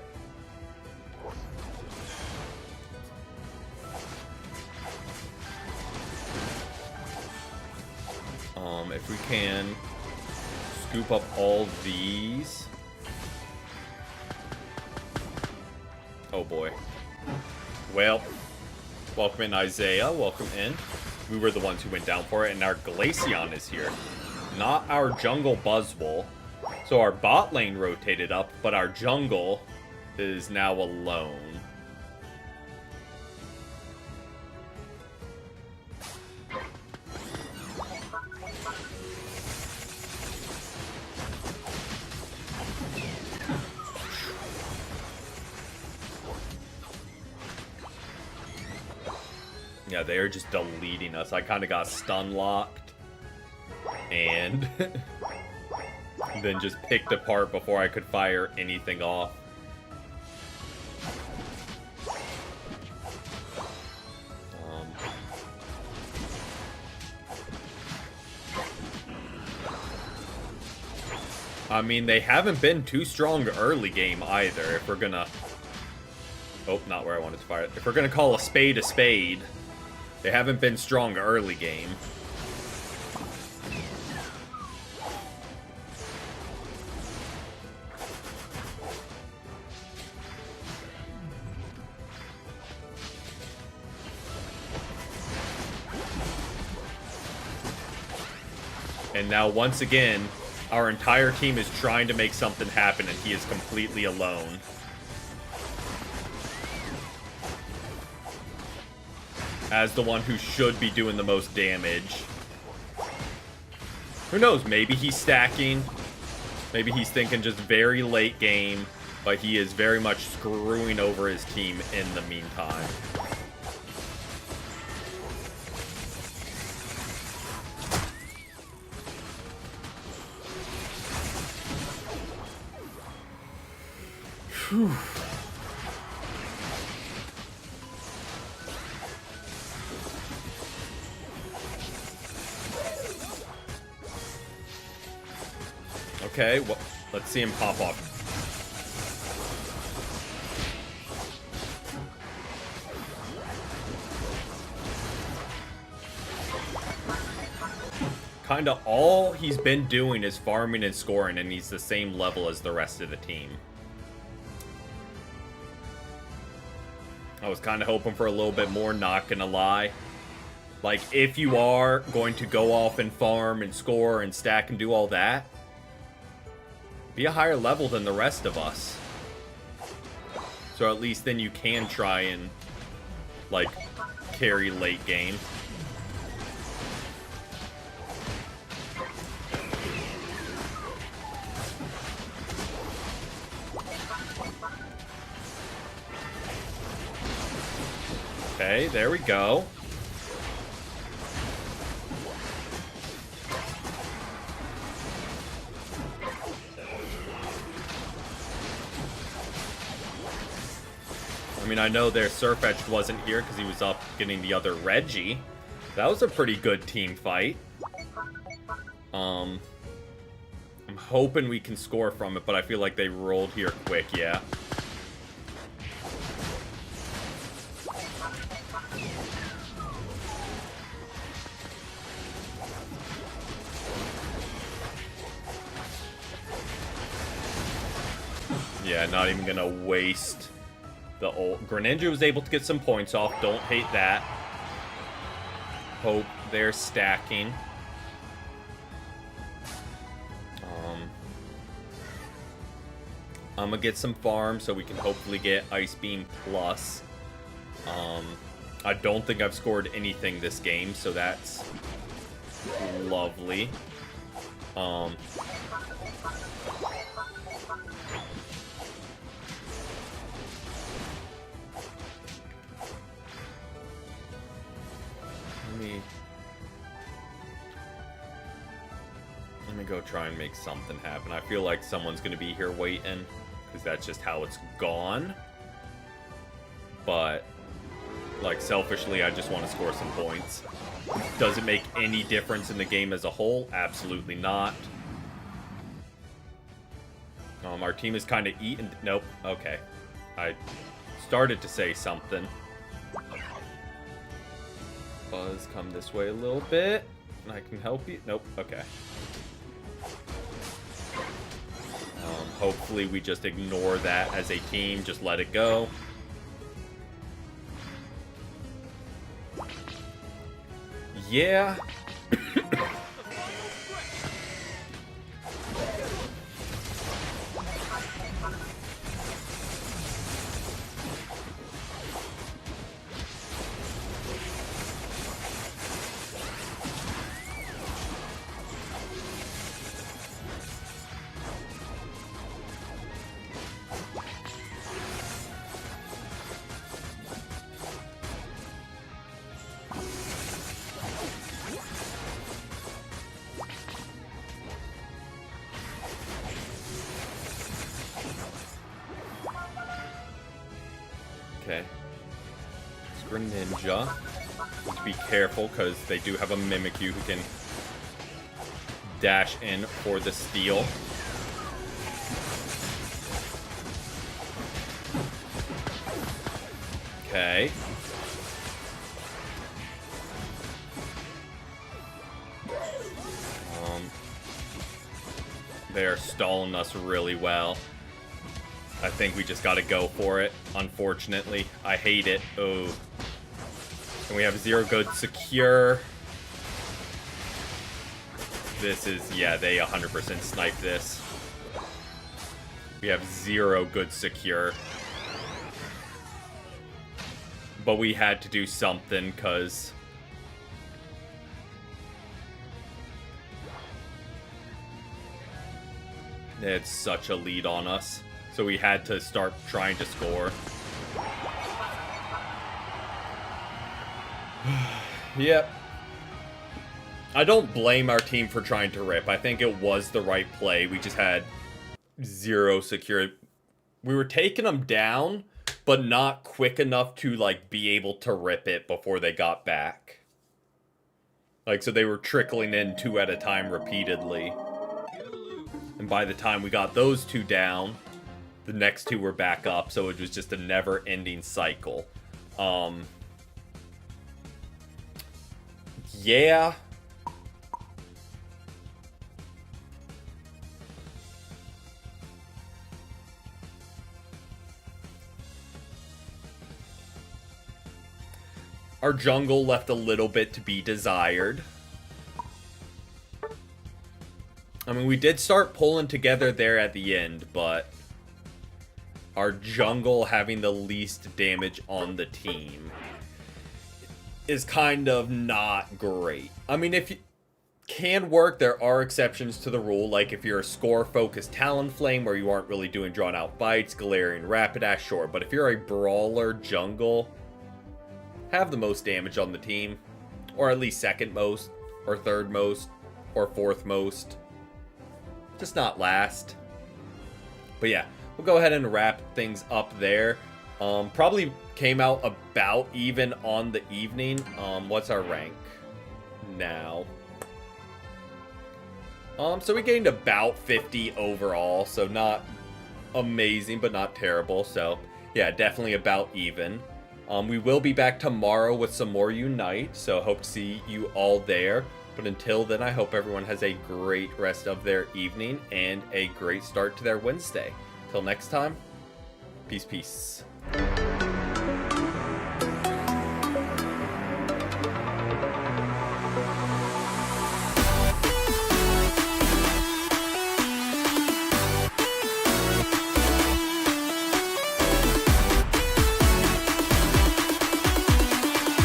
If we can scoop up all these. Oh boy. Well, welcome in, Isaiah. Welcome in. We were the ones who went down for it, and our Glaceon is here. Not our jungle Buzzwole. So our bot lane rotated up, but our jungle is now alone. Yeah, they're just deleting us. I kind of got stun locked. And then just picked apart before I could fire anything off. I mean, they haven't been too strong early game either. If we're gonna... Oh, not where I wanted to fire it. If we're gonna call a spade, they haven't been strong early game. And now, once again, our entire team is trying to make something happen, and he is completely alone. As the one who should be doing the most damage. Who knows, maybe he's stacking. Maybe he's thinking just very late game, but he is very much screwing over his team in the meantime. Whew. Okay, well, let's see him pop off. Kinda all he's been doing is farming and scoring, and he's the same level as the rest of the team. I was kind of hoping for a little bit more, not gonna lie. Like, if you are going to go off and farm and score and stack and do all that, be a higher level than the rest of us. So at least then you can try and, like, carry late game. Okay, there we go. I mean, I know their Sirfetch'd wasn't here because he was up getting the other Reggie. That was a pretty good team fight. I'm hoping we can score from it, but I feel like they rolled here quick, yeah. Yeah, not even gonna waste the ult. Greninja was able to get some points off. Don't hate that. Hope they're stacking. I'm gonna get some farm so we can hopefully get Ice Beam Plus. I don't think I've scored anything this game, so that's lovely. Let me go try and make something happen. I feel like someone's gonna be here waiting, because that's just how it's gone. But, like, selfishly, I just want to score some points. Does it make any difference in the game as a whole? Absolutely not. Our team is kind of eaten. Nope. Okay. I started to say something. Buzz, come this way a little bit. I can help you. Nope. Okay. Hopefully we just ignore that as a team. Just let it go. Yeah. Okay. It's Greninja. Need to be careful because they do have a Mimikyu who can dash in for the steal. Okay. They're stalling us really well. I think we just gotta go for it, unfortunately. I hate it. Oh. And we have 0 good secure. This is, yeah, they 100% snipe this. We have 0 good secure. But we had to do something, because they had such a lead on us. So we had to start trying to score. Yep. I don't blame our team for trying to rip. I think it was the right play. We just had 0 secure. We were taking them down, but not quick enough to, like, be able to rip it before they got back. Like, so they were trickling in 2 at a time repeatedly. And by the time we got those 2 down, the next 2 were back up, so it was just a never-ending cycle. Yeah. Our jungle left a little bit to be desired. I mean, we did start pulling together there at the end, but our jungle having the least damage on the team is kind of not great. I mean, if you can work, there are exceptions to the rule, like if you're a score-focused Talonflame where you aren't really doing drawn-out fights, Galarian Rapidash, sure, but if you're a brawler jungle, have the most damage on the team, or at least second most, or third most, or fourth most. Just not last. But yeah, we'll go ahead and wrap things up there. Probably came out about even on the evening. What's our rank now? So we gained about 50 overall, so not amazing, but not terrible. So yeah, definitely about even. We will be back tomorrow with some more Unite, so hope to see you all there. But until then, I hope everyone has a great rest of their evening and a great start to their Wednesday. Till next time, peace, peace.